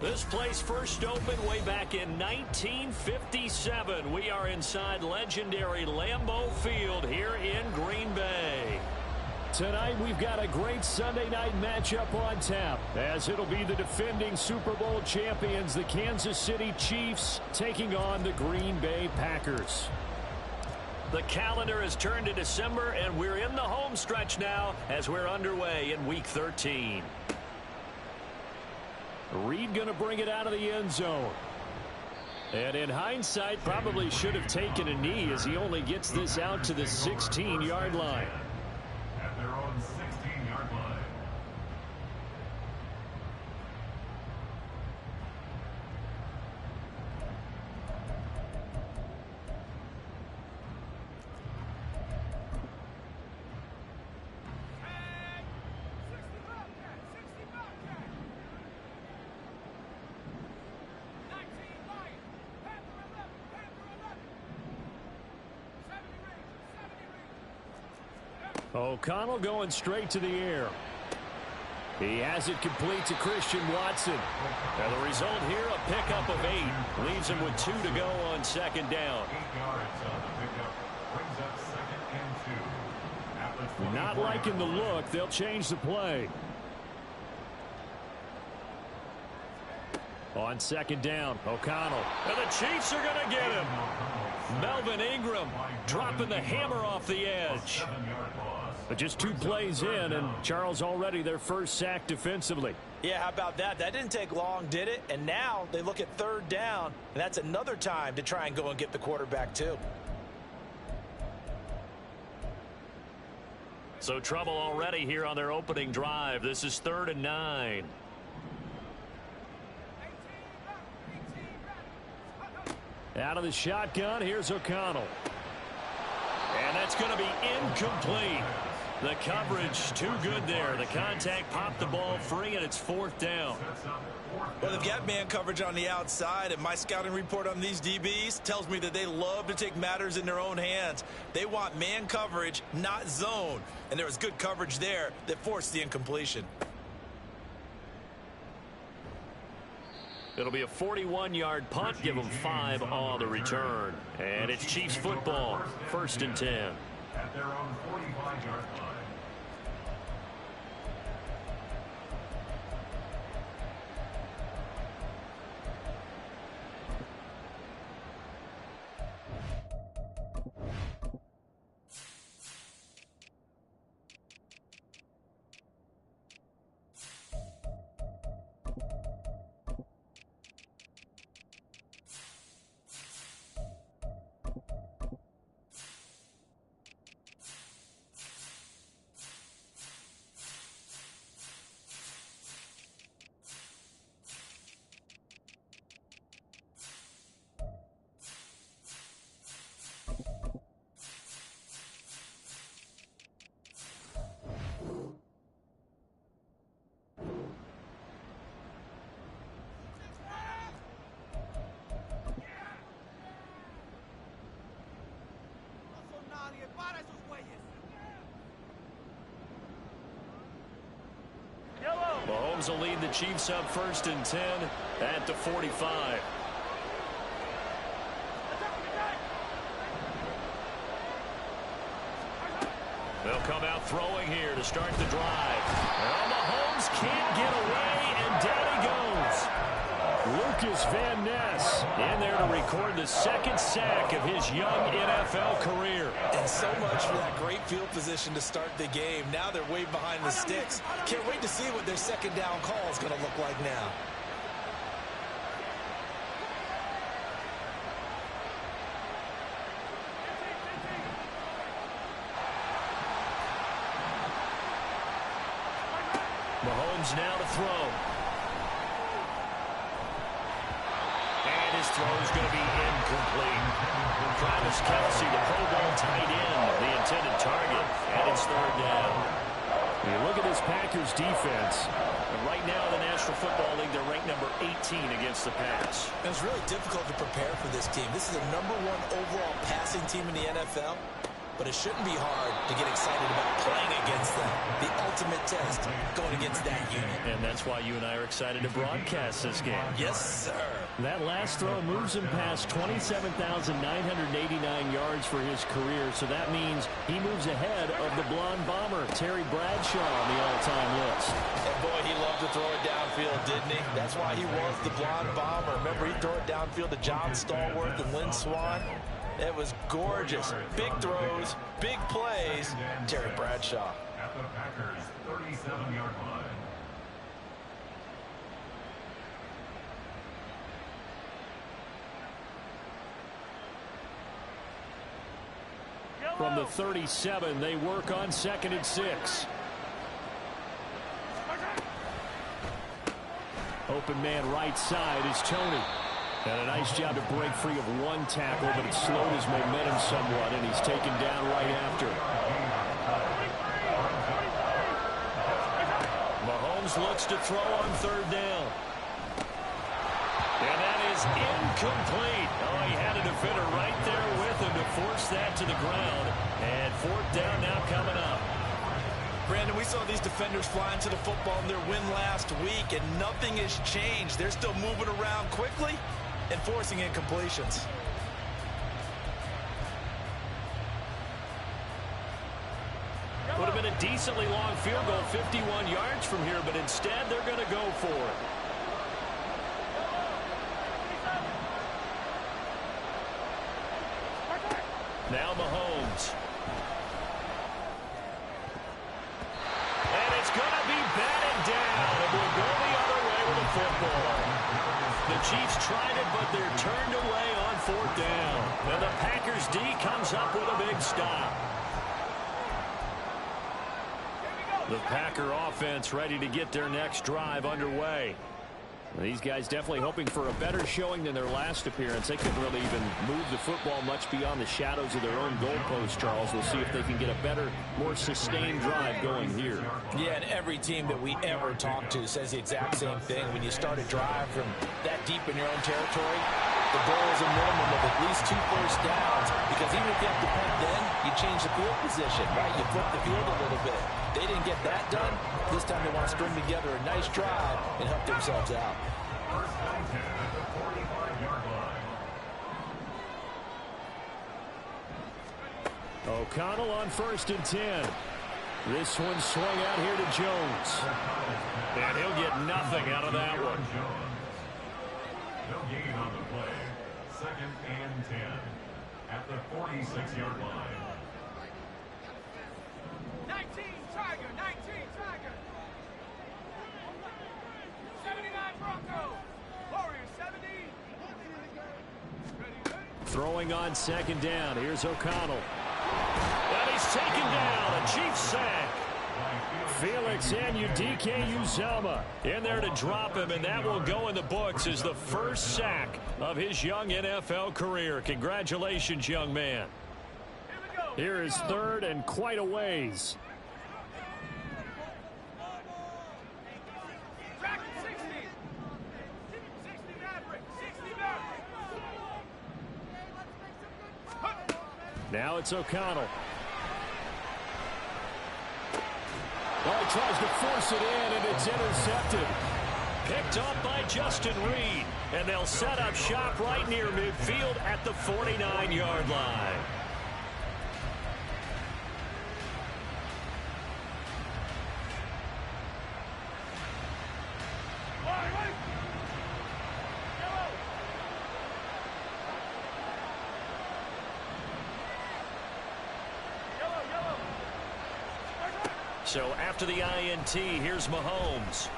This place first opened way back in 1957. We are inside legendary Lambeau Field here in Green Bay. Tonight we've got a great Sunday night matchup on tap, as it'll be the defending Super Bowl champions, the Kansas City Chiefs, taking on the Green Bay Packers. The calendar has turned to December, and we're in the home stretch now as we're underway in Week 13. Reed going to bring it out of the end zone. And in hindsight, probably should have taken a knee as he only gets this out to the 16-yard line. At their own 16-yard line. O'Connell going straight to the air. He has it complete to Christian Watson. And the result here, a pickup of 8. Leaves him with 2 to go on second down. 8 yards on the pickup. Brings up 2nd and 2. Not liking the look. They'll change the play. On second down, O'Connell. And the Chiefs are going to get him. Melvin Ingram dropping the hammer off the edge. But just 2 plays in, and Charles already their first sack defensively. Yeah, how about that? That didn't take long, did it? And now they look at 3rd down, and that's another time to try and go and get the quarterback too. So trouble already here on their opening drive. This is 3rd and 9. Out of the shotgun, here's O'Connell. And that's going to be incomplete. The coverage too good there. The contact popped the ball free, and it's 4th down. Well, they've got man coverage on the outside, and my scouting report on these DBs tells me that they love to take matters in their own hands. They want man coverage, not zone. And there was good coverage there that forced the incompletion. It'll be a 41-yard punt. Give them 5 on the return. And it's Chiefs football. 1st and 10. At their own 45-yard line. Mahomes will lead the Chiefs up 1st and 10 at the 45. They'll come out throwing here to start the drive. Well, Mahomes can't get away, and down he goes. Lucas Van Ness in there to record the 2nd sack of his young NFL career. And so much for that great field position to start the game. Now they're way behind the sticks. Can't wait to see what their 2nd down call is going to look like now. Mahomes now to throw. His throw is going to be incomplete. Travis Kelce, the Pro Bowl tight end, the intended target, and it's 3rd down. You look at this Packers defense. And right now in the National Football League, they're ranked number 18 against the pass. And it's really difficult to prepare for this team. This is the #1 overall passing team in the NFL. but it shouldn't be hard to get excited about playing against them. The ultimate test going against that unit. And that's why you and I are excited to broadcast this game. Yes, sir. That last throw moves him past 27,989 yards for his career, so that means he moves ahead of the blonde bomber, Terry Bradshaw, on the all-time list. And boy, he loved to throw it downfield, didn't he? That's why he was the blonde bomber. Remember, he threw it downfield to John Stallworth and Lynn Swann? It was gorgeous. Big throws, big plays. Terry Bradshaw. At the Packers' 37-yard line. From the 37, they work on 2nd and 6. Open man right side is Tony. And a nice job to break free of one tackle, but it slowed his momentum somewhat, and he's taken down right after. Mahomes looks to throw on 3rd down. And that is incomplete. Oh, he had a defender right there with him to force that to the ground. And 4th down now coming up. Brandon, we saw these defenders flying to the football in their win last week, and nothing has changed. They're still moving around quickly and forcing incompletions. Would have been a decently long field goal, 51 yards from here, but instead they're going to go for it. Now Mahomes. And it's going to be batted down. It will go the other way with the football. The Chiefs tried it, but they're turned away on 4th down. And the Packers D comes up with a big stop. The Packer offense ready to get their next drive underway. These guys definitely hoping for a better showing than their last appearance. They couldn't really even move the football much beyond the shadows of their own goalpost, Charles. We'll see if they can get a better, more sustained drive going here. Yeah, and every team that we ever talk to says the exact same thing. When you start a drive from that deep in your own territory, the goal is a minimum of at least 2 first downs, because even if you have to punt then, you change the field position, right? You flip the field a little bit. They didn't get that done. This time they want to string together a nice drive and help themselves out. First and 10 at the 45-yard line. O'Connell on 1st and 10. This one swung out here to Jones. And he'll get nothing out of that one. No gain on the play. 2nd and 10 at the 46-yard line. 19 Tiger, 19 Tiger. 79 Broncos. Warriors 70. Throwing on 2nd down. Here's O'Connell. And he's taken down. A Chiefs sack. Felix Anudike-Uzomah in there to drop him, and that will go in the books as the first sack of his young NFL career. Congratulations, young man. Here is 3rd and quite a ways. Now it's O'Connell. Well, he tries to force it in, and it's intercepted. Picked up by Justin Reed. And they'll set up shop right near midfield at the 49-yard line. So after the INT, here's Mahomes.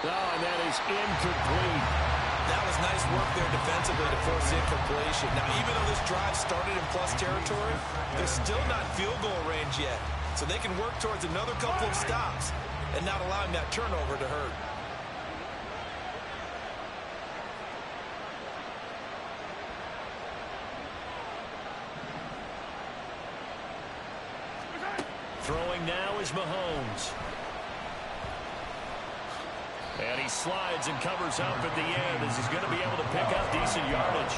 Oh, and that is incomplete. That was nice work there defensively to force the incompletion. Now, even though this drive started in plus territory, they're still not field goal range yet. So they can work towards another couple of stops and not allowing that turnover to hurt. Throwing now is Mahomes. And he slides and covers up at the end as he's going to be able to pick up decent yardage.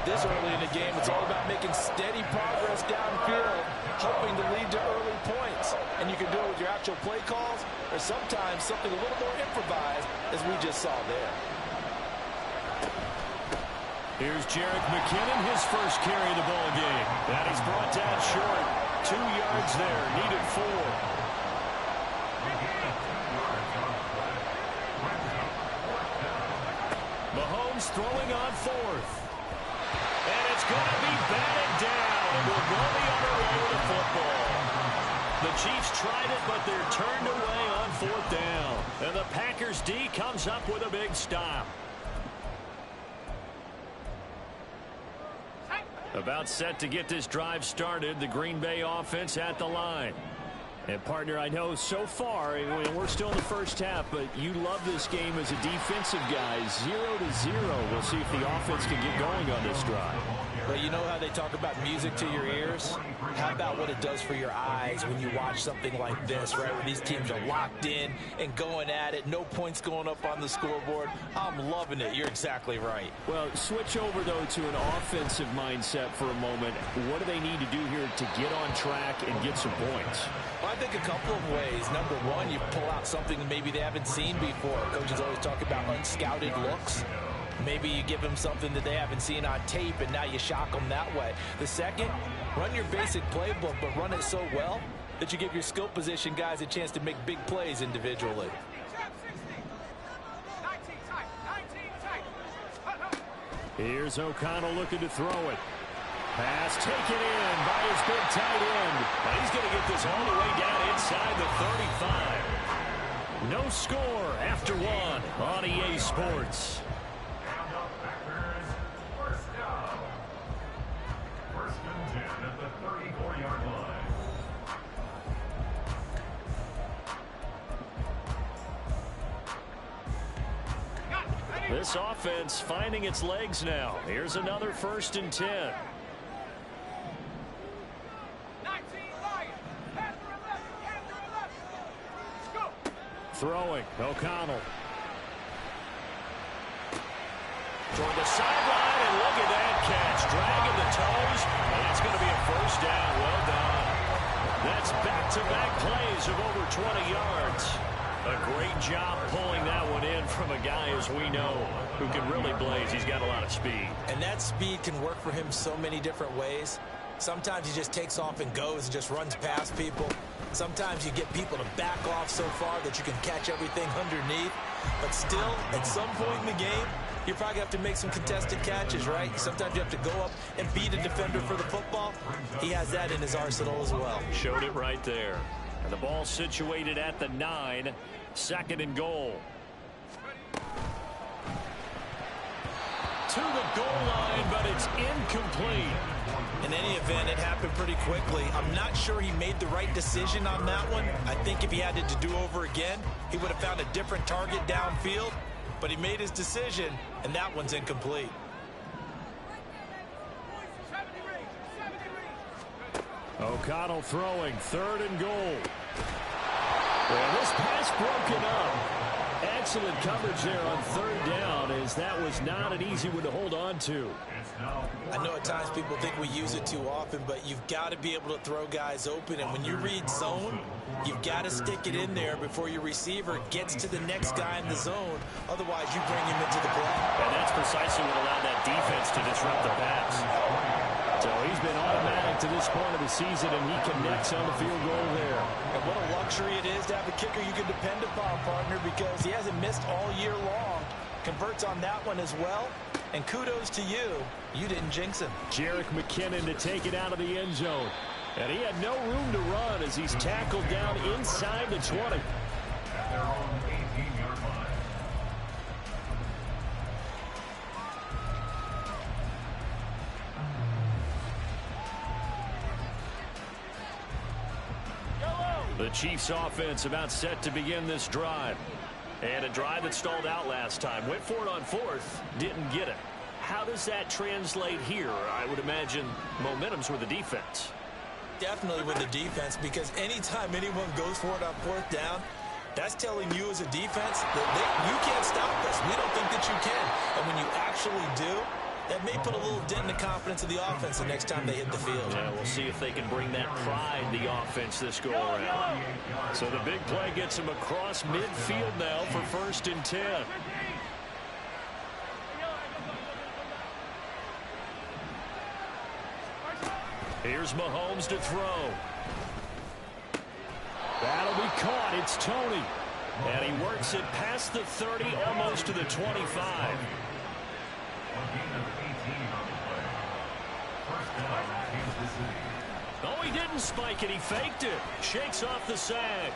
this early in the game, it's all about making steady progress downfield, hoping to lead to early points. And you can do it with your actual play calls or sometimes something a little more improvised, as we just saw there. Here's Jerick McKinnon, his first carry of the ball game. And he's brought down short. 2 yards there, needed 4. Mahomes throwing on 4th. And it's going to be batted down. And we'll go the other way with the football. The Chiefs tried it, but they're turned away on 4th down. And the Packers D comes up with a big stop. About set to get this drive started, the Green Bay offense at the line. And, partner, I know so far, we're still in the first half, but you love this game as a defensive guy. 0-0. We'll see if the offense can get going on this drive. Well, you know how they talk about music to your ears? How about what it does for your eyes when you watch something like this, right? Where these teams are locked in and going at it. No points going up on the scoreboard. I'm loving it. You're exactly right. Well, switch over, though, to an offensive mindset for a moment. What do they need to do here to get on track and get some points? Well, I think a couple of ways. Number one, you pull out something maybe they haven't seen before. Coaches always talk about unscouted looks. Maybe you give them something that they haven't seen on tape, and now you shock them that way. The second, run your basic playbook, but run it so well that you give your skill position guys a chance to make big plays individually. Here's O'Connell looking to throw it. Pass taken in by his big tight end. And he's going to get this all the way down inside the 35. No score after 1 on EA Sports. This offense finding its legs now. Here's another 1st and 10. 19 Lions. After 11. Let's go. Throwing. O'Connell. Toward the sideline, and look at that catch. Dragging the toes, and it's going to be a 1st down. Well done. That's back-to-back plays of over 20 yards. A great job pulling that one in from a guy, as we know, who can really blaze. He's got a lot of speed. And that speed can work for him so many different ways. Sometimes he just takes off and goes and just runs past people. Sometimes you get people to back off so far that you can catch everything underneath. But still, at some point in the game, you probably have to make some contested catches, right? Sometimes you have to go up and beat a defender for the football. He has that in his arsenal as well. Showed it right there. And the ball situated at the 9, 2nd and goal. To the goal line, but it's incomplete. In any event, it happened pretty quickly. I'm not sure he made the right decision on that one. I think if he had it to do over again, he would have found a different target downfield. But he made his decision, and that one's incomplete. O'Connell throwing, 3rd and goal. Well, this pass broken up. Excellent coverage there on 3rd down, as that was not an easy one to hold on to. I know at times people think we use it too often, but you've got to be able to throw guys open. And when you read zone, you've got to stick it in there before your receiver gets to the next guy in the zone. Otherwise, you bring him into the play. And that's precisely what allowed that defense to disrupt the pass. So he's been automatic to this point of the season, and he connects on the field goal there. And what a luxury it is to have a kicker you can depend upon, partner, because he hasn't missed all year long. Converts on that one as well. And kudos to you. You didn't jinx him. Jerick McKinnon to take it out of the end zone. And he had no room to run as he's tackled down inside the 20. At their own 18-yard line. The Chiefs offense about set to begin this drive. And a drive that stalled out last time. Went for it on 4th, didn't get it. How does that translate here? I would imagine momentum's with the defense. Definitely with the defense, because anytime anyone goes for it on 4th down, that's telling you as a defense that you can't stop us. We don't think that you can. And when you actually do, That may put a little dent in the confidence of the offense the next time they hit the field. Yeah, we'll see if they can bring that pride, the offense, this go-around. So the big play gets him across midfield now for 1st and 10. Here's Mahomes to throw. That'll be caught. It's Tony. And he works it past the 30, almost to the 25. Oh, he didn't spike it. He faked it. Shakes off the sack.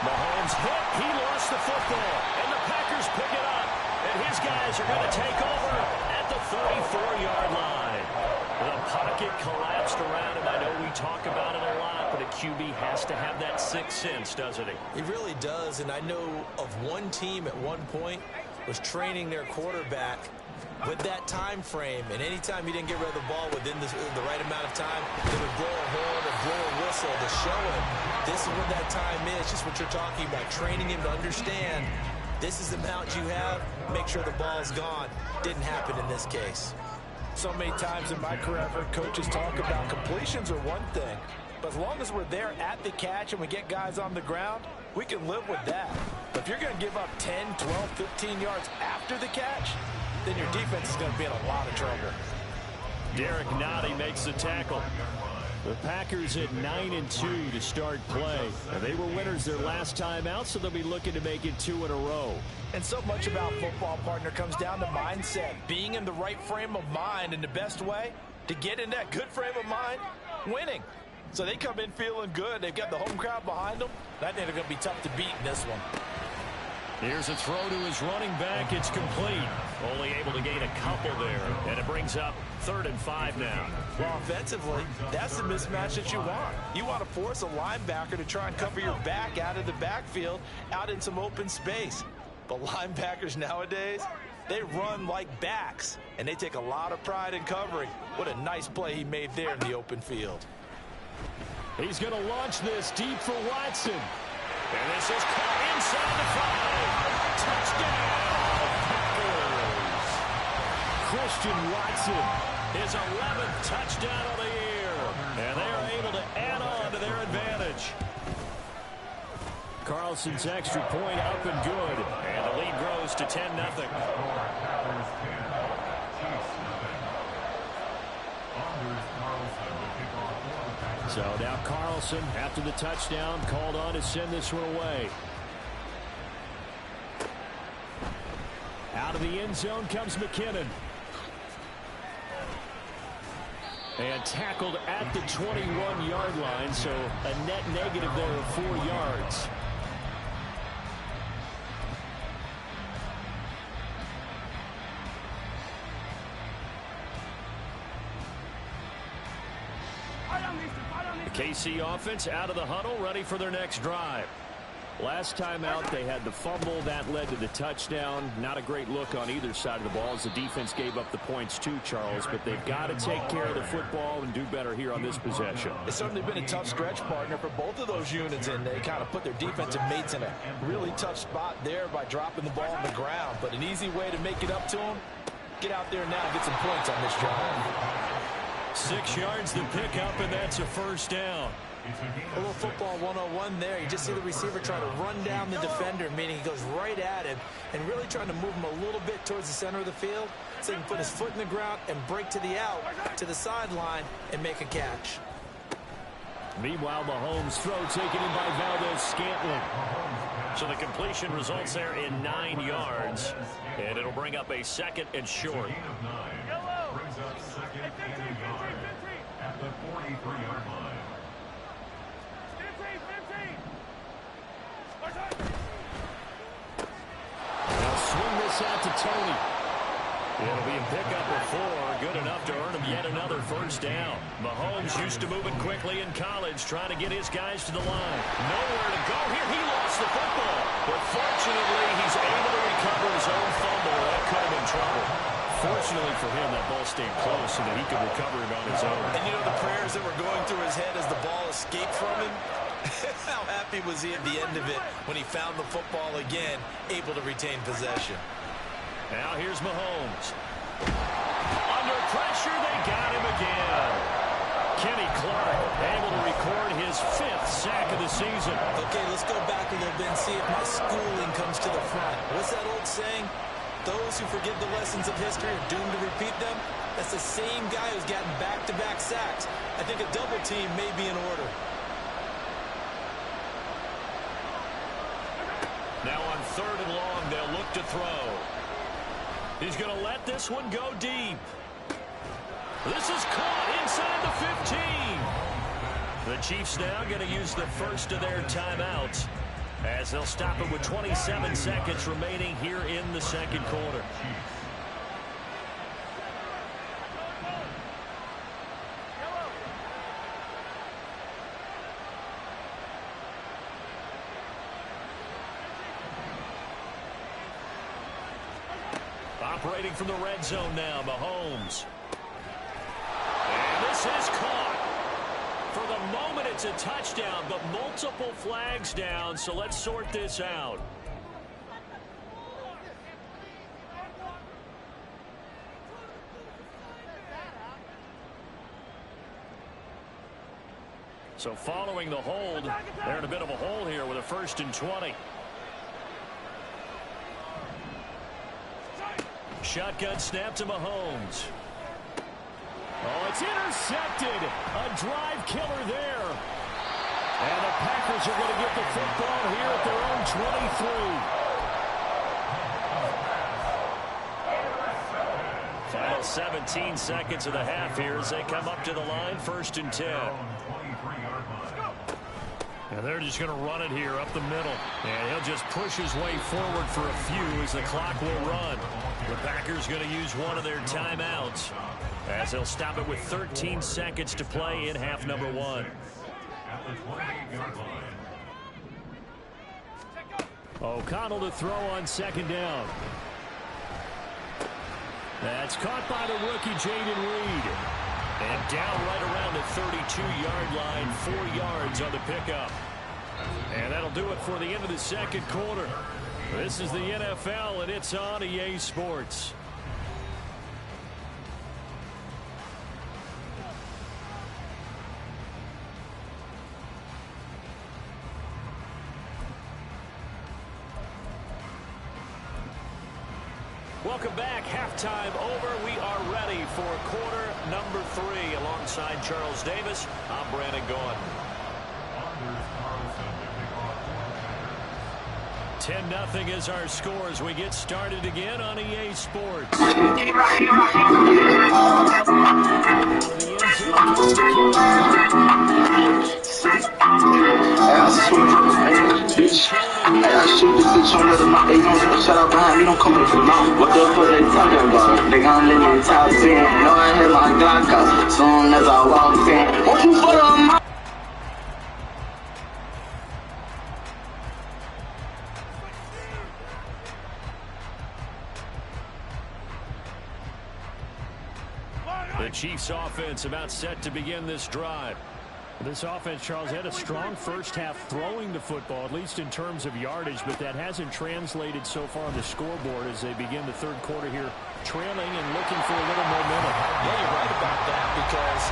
Mahomes hit. He lost the football. And the Packers pick it up. And his guys are going to take over at the 34-yard line. The pocket collapsed around him. I know we talk about it a lot, but a QB has to have that sixth sense, doesn't he? He really does, and I know of one team at one point was training their quarterback with that time frame, and anytime he didn't get rid of the ball within the right amount of time, they would blow a horn or blow a whistle to show him this is what that time is, just what you're talking about, training him to understand this is the amount you have, make sure the ball's gone. Didn't happen in this case. So many times in my career, I've heard coaches talk about completions are one thing, but as long as we're there at the catch and we get guys on the ground, we can live with that. But if you're going to give up 10, 12, 15 yards after the catch, then your defense is going to be in a lot of trouble. Derek Nottie makes the tackle. The Packers at 9-2 to start play. And they were winners their last time out, so they'll be looking to make it 2 in a row. And so much about football, partner, comes down to mindset. Being in the right frame of mind, and the best way to get in that good frame of mind, winning. So they come in feeling good. They've got the home crowd behind them. That they're going to be tough to beat in this one. Here's a throw to his running back. It's complete. Only able to gain a couple there. And it brings up 3rd and 5 now. Well, offensively, that's the mismatch that you want. You want to force a linebacker to try and cover your back out of the backfield, out in some open space. But linebackers nowadays, they run like backs, and they take a lot of pride in covering. What a nice play he made there in the open field. He's going to launch this deep for Watson. And this is caught inside the 5. Touchdown, Packers. Christian Watson, his 11th touchdown of the year. And they are able to add on to their advantage. Carlson's extra point up and good. And the lead grows to 10-0. So now Carlson, after the touchdown, called on to send this one away. Out of the end zone comes McKinnon. And tackled at the 21-yard line, so a net negative there of 4 yards. The KC offense out of the huddle, ready for their next drive. Last time out, they had the fumble. That led to the touchdown. Not a great look on either side of the ball as the defense gave up the points too, Charles. But they've got to take care of the football and do better here on this possession. It's certainly been a tough stretch, partner, for both of those units, and they kind of put their defensive mates in a really tough spot there by dropping the ball on the ground. But an easy way to make it up to them, get out there now and get some points on this drive. 6 yards to pick up, and that's a first down. A little football 101 there. You just see the receiver trying to run down the defender, meaning he goes right at him and really trying to move him a little bit towards the center of the field so he can put his foot in the ground and break to the out, to the sideline, and make a catch. Meanwhile, Mahomes' throw taken in by Valdez-Scantling. So the completion results there in 9 yards, and it'll bring up a 2nd and short. Brings up 2nd and a yard at the 43-yard line. They'll swing this out to Tony. It'll be a pickup of 4, good enough to earn him yet another first down. Mahomes used to moving quickly in college, trying to get his guys to the line. Nowhere to go here. He lost the football. But fortunately, he's able to recover his own fumble. That could have been trouble. Fortunately for him, that ball stayed close so that he could recover it on his own. And you know the prayers that were going through his head as the ball escaped from him? How happy was he at the end of it when he found the football again, able to retain possession? Now here's Mahomes. Under pressure, they got him again. Kenny Clark able to record his 5th sack of the season. Okay, let's go back a little bit and see if my schooling comes to the front. What's that old saying? Those who forget the lessons of history are doomed to repeat them. That's the same guy who's gotten back-to-back sacks. I think a double team may be in order. Now on 3rd and long, they'll look to throw. He's going to let this one go deep. This is caught inside the 15. The Chiefs now going to use the first of their timeouts as they'll stop it with 27 seconds remaining here in the second quarter. Operating from the red zone now, Mahomes. And this is caught. For the moment, it's a touchdown, but multiple flags down, so let's sort this out. So following the hold, they're in a bit of a hole here with a 1st and 20. Shotgun snap to Mahomes. Oh, it's intercepted. A drive killer there. And the Packers are going to get the football here at their own 23. Final 17 seconds of the half here as they come up to the line, 1st and 10. And they're just going to run it here up the middle. And he'll just push his way forward for a few as the clock will run. The Packers going to use one of their timeouts as they'll stop it with 13 seconds to play in half number 1. O'Connell to throw on 2nd down. That's caught by the rookie Jaden Reed. And down right around the 32-yard line, 4 yards on the pickup. And that'll do it for the end of the second quarter. This is the NFL, and it's on EA Sports. Welcome back. Halftime over. We are ready for quarter number 3. Alongside Charles Davis, I'm Brandon Gaughan. 10-0 is our score as we get started again on EA Sports. I shoot this bitch on the mouth. They don't shut up behind me, don't come to the mouth. What the fuck they talking about? They gon' let me top 10. Know I hit my Glock out soon as I walk in. Won't you put on my... The Chiefs offense about set to begin this drive. This offense, Charles, had a strong first half throwing the football, at least in terms of yardage, but that hasn't translated so far on the scoreboard as they begin the third quarter here, trailing and looking for a little momentum. Yeah, you're right about that because,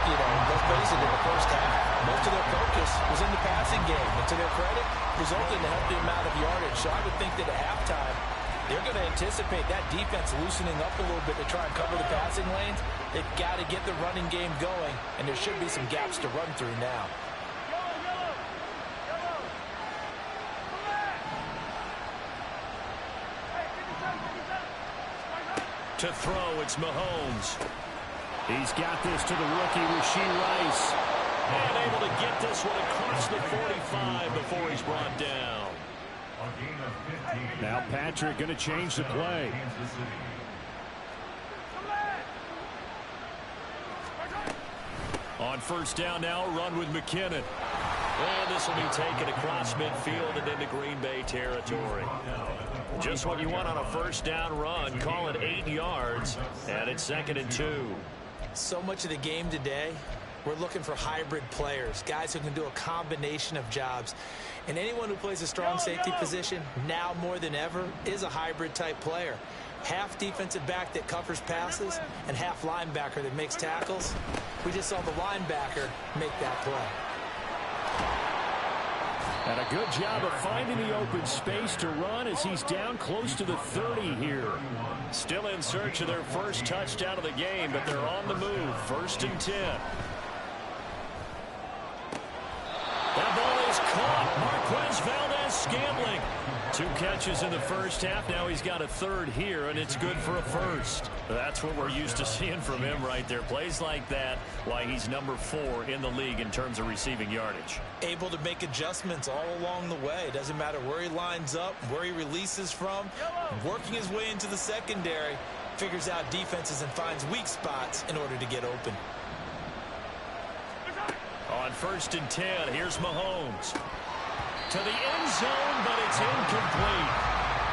let's face it, in the first half, most of their focus was in the passing game. And to their credit, resulted in a healthy amount of yardage. So I would think that at halftime, they're going to anticipate that defense loosening up a little bit to try and cover the passing lanes. They've got to get the running game going, and there should be some gaps to run through now. To throw, it's Mahomes. He's got this to the rookie, Rashee Rice. And able to get this one across the 45 before he's brought down. Now Patrick going to change the play. On first down now, run with McKinnon. And this will be taken across midfield and into Green Bay territory. Just what you want on a first down run. Call it 8 yards, and it's 2nd and 2. So much of the game today, we're looking for hybrid players, guys who can do a combination of jobs. And anyone who plays a strong safety position, now more than ever, is a hybrid-type player. Half defensive back that covers passes and half linebacker that makes tackles. We just saw the linebacker make that play. And a good job of finding the open space to run as he's down close to the 30 here. Still in search of their first touchdown of the game, but they're on the move. 1st and 10. That ball is caught. Marquez Valdez-Scantling. 2 catches in the first half. Now he's got a 3rd here, and it's good for a 1st. That's what we're used to seeing from him right there. Plays like that, why he's number 4 in the league in terms of receiving yardage. Able to make adjustments all along the way. Doesn't matter where he lines up, where he releases from. Working his way into the secondary, figures out defenses and finds weak spots in order to get open. On 1st and 10, here's Mahomes. To the end zone, but it's incomplete.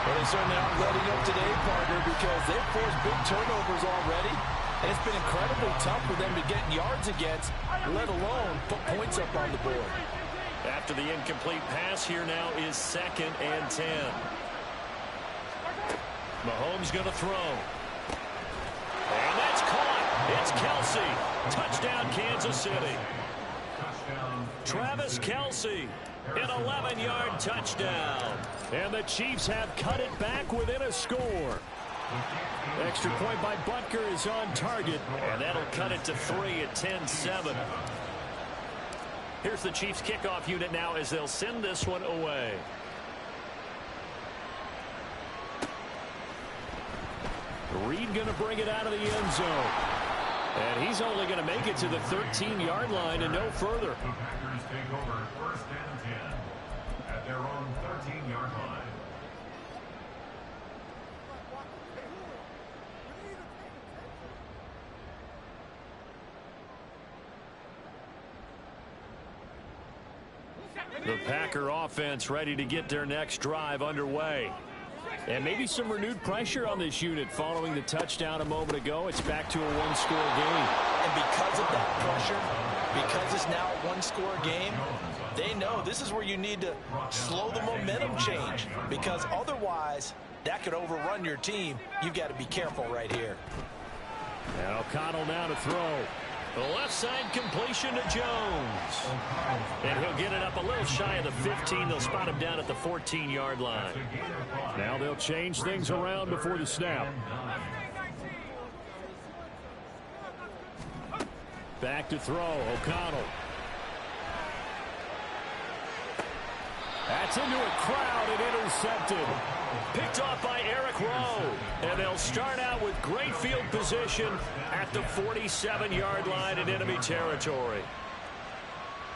Well, they certainly aren't letting up today, partner, because they've forced big turnovers already. And it's been incredibly tough for them to get yards against, let alone put points up on the board. After the incomplete pass, here now is 2nd and 10. Mahomes going to throw. And that's caught. It's Kelsey. Touchdown, Kansas City. Travis Kelsey. An 11-yard touchdown. And the Chiefs have cut it back within a score. Extra point by Butker is on target. And that'll cut it to 3 at 10-7. Here's the Chiefs kickoff unit now as they'll send this one away. Reed going to bring it out of the end zone. And he's only going to make it to the 13-yard line and no further. The Packers take over 1st and 10 at their own 13-yard line. The Packer offense ready to get their next drive underway. And maybe some renewed pressure on this unit following the touchdown a moment ago. It's back to a 1-score game. And because of that pressure, because it's now a 1-score game, they know this is where you need to slow the momentum change, because otherwise that could overrun your team. You've got to be careful right here. And O'Connell now to throw. The left side completion to Jones. And he'll get it up a little shy of the 15. They'll spot him down at the 14-yard line. Now they'll change things around before the snap. Back to throw. O'Connell. That's into a crowd and intercepted. Picked off by Eric Rowe. And they'll start out with great field position at the 47-yard line in enemy territory.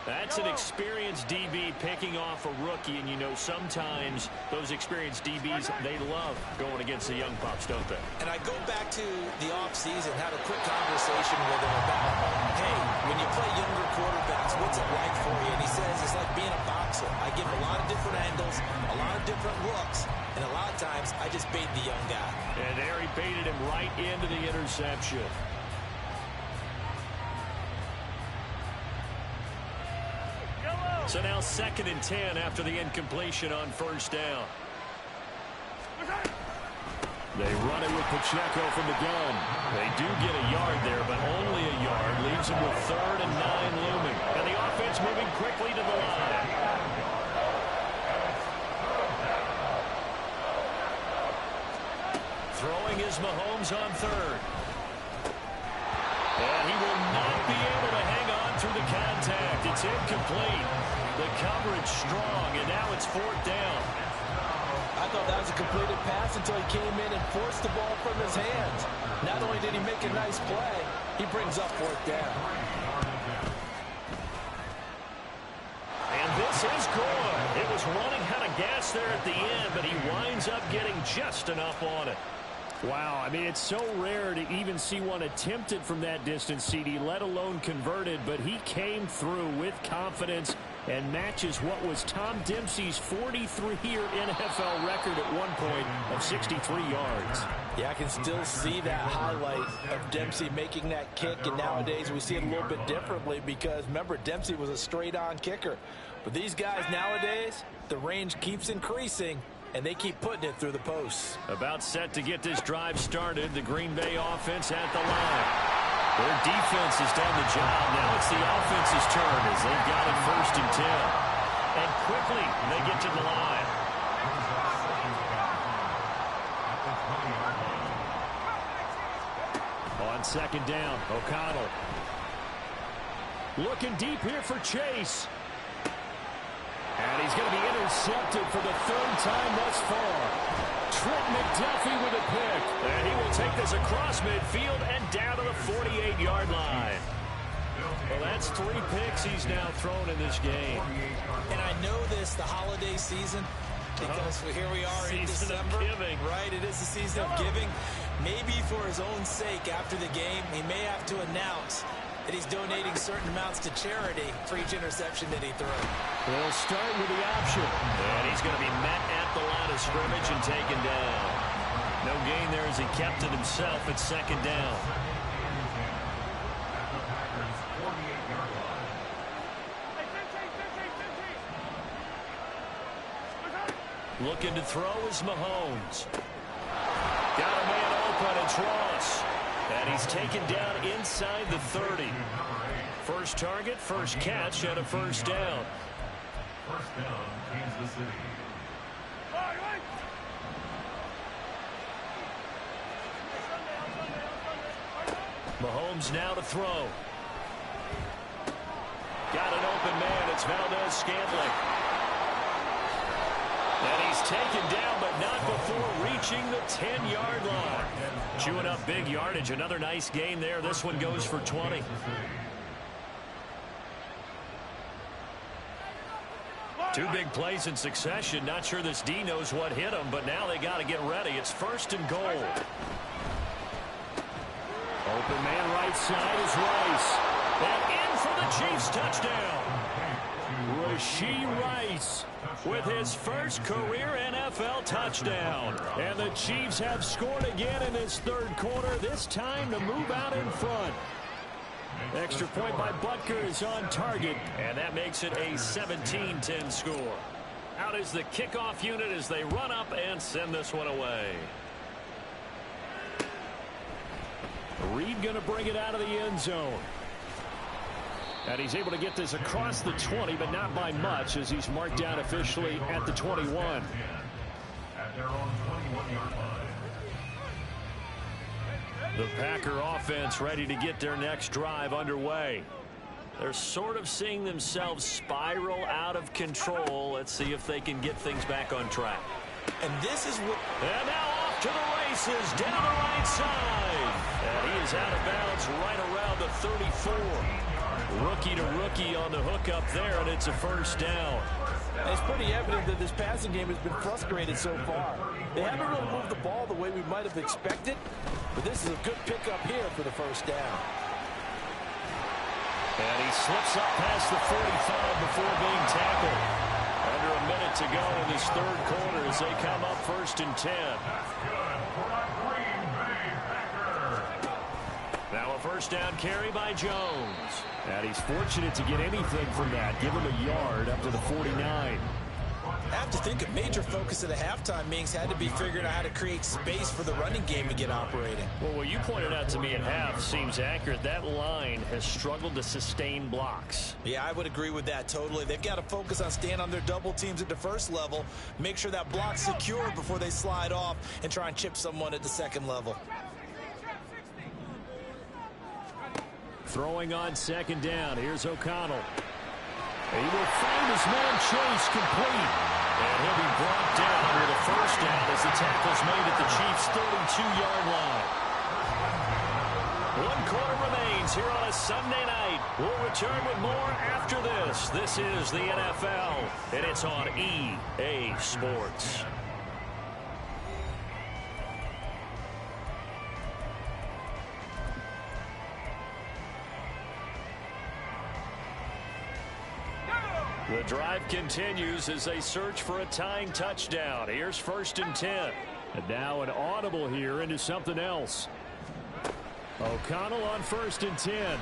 That's an experienced DB picking off a rookie, and you know sometimes those experienced DBs, they love going against the young pups, don't they? And I go back to the offseason, had a quick conversation with him about, hey, when you play younger quarterbacks, what's it like for you? And he says it's like being a boxer. I give a lot of different angles, a lot of different looks, and a lot of times I just bait the young guy. And there he baited him right into the interception. So now 2nd and 10 after the incompletion on 1st down. They run it with Pacheco from the gun. They do get a yard there, but only a yard. Leaves them with 3rd and 9 looming. And the offense moving quickly to the line. Throwing is Mahomes on 3rd. And he will not be able to hang on through the contact. It's incomplete. The coverage strong, and now it's 4th down. I thought that was a completed pass until he came in and forced the ball from his hands. Not only did he make a nice play, he brings up 4th down. And this is good. It was running out of gas there at the end, but he winds up getting just enough on it. Wow, I mean, it's so rare to even see one attempted from that distance, CD, let alone converted, but he came through with confidence and matches what was Tom Dempsey's 43-year NFL record at one point of 63 yards. Yeah, I can still see that highlight of Dempsey making that kick, and nowadays we see it a little bit differently because, remember, Dempsey was a straight-on kicker. But these guys nowadays, the range keeps increasing, and they keep putting it through the posts. About set to get this drive started. The Green Bay offense at the line. Their defense has done the job. Now it's the offense's turn as they've got it 1st and 10. And quickly they get to the line. On 2nd down, O'Connell. Looking deep here for Chase. And he's going to be intercepted for the 3rd time thus far. Trent McDuffie with a pick. And he will take this across midfield and down to the 48-yard line. Well, that's 3 picks he's now thrown in this game. And I know this, the holiday season, because here we are in Season of December. giving. Right, it is the season of giving. Maybe for his own sake after the game, he may have to announce that he's donating certain amounts to charity for each interception that he threw. They'll start with the option. And he's going to be met at the line of scrimmage and taken down. No gain there as he kept it himself at 2nd down. Looking to throw is Mahomes. Got a man open, it's Ross. And he's taken down inside the 30. First target, first catch, and a 1st down. 1st down, Kansas City. Mahomes now to throw. Got an open man, it's Valdez-Scantling. And he's taken down, but not before reaching the 10-yard line. Chewing up big yardage. Another nice gain there. This one goes for 20. Two big plays in succession. Not sure this D knows what hit him, but now they got to get ready. It's 1st and goal. Open man right side is Rice. And in for the Chiefs touchdown. Rashee Rice with his first career NFL touchdown. And the Chiefs have scored again in this 3rd quarter, this time to move out in front. Extra point by Butker is on target, and that makes it a 17-10 score. Out is the kickoff unit as they run up and send this one away. Reed going to bring it out of the end zone. And he's able to get this across the 20, but not by much, as he's marked down officially at the 21. At their own 21-yard line. The Packer offense ready to get their next drive underway. They're sort of seeing themselves spiral out of control. Let's see if they can get things back on track. And this is what... And now off to the races, down the right side. And he is out of bounds right around the 34. Rookie to rookie on the hook up there, and it's a 1st down. It's pretty evident that this passing game has been frustrated so far. They haven't really moved the ball the way we might have expected, but this is a good pickup here for the 1st down. And he slips up past the 45 before being tackled. Under a minute to go in this 3rd quarter as they come up 1st and 10. Now a 1st down carry by Jones. And he's fortunate to get anything from that. Give him a yard up to the 49. I have to think a major focus of the halftime meetings had to be figuring out how to create space for the running game to get operating. Well, what you pointed out to me at half seems accurate. That line has struggled to sustain blocks. Yeah, I would agree with that totally. They've got to focus on staying on their double teams at the 1st level, make sure that block's secure before they slide off and try and chip someone at the 2nd level. Throwing on 2nd down. Here's O'Connell. He will find his man Chase complete. And he'll be brought down with a 1st down as the tackle's made at the Chiefs' 32-yard line. 1 quarter remains here on a Sunday night. We'll return with more after this. This is the NFL, and it's on EA Sports. The drive continues as they search for a tying touchdown. Here's 1st and 10. And now an audible here into something else. O'Connell on 1st and 10.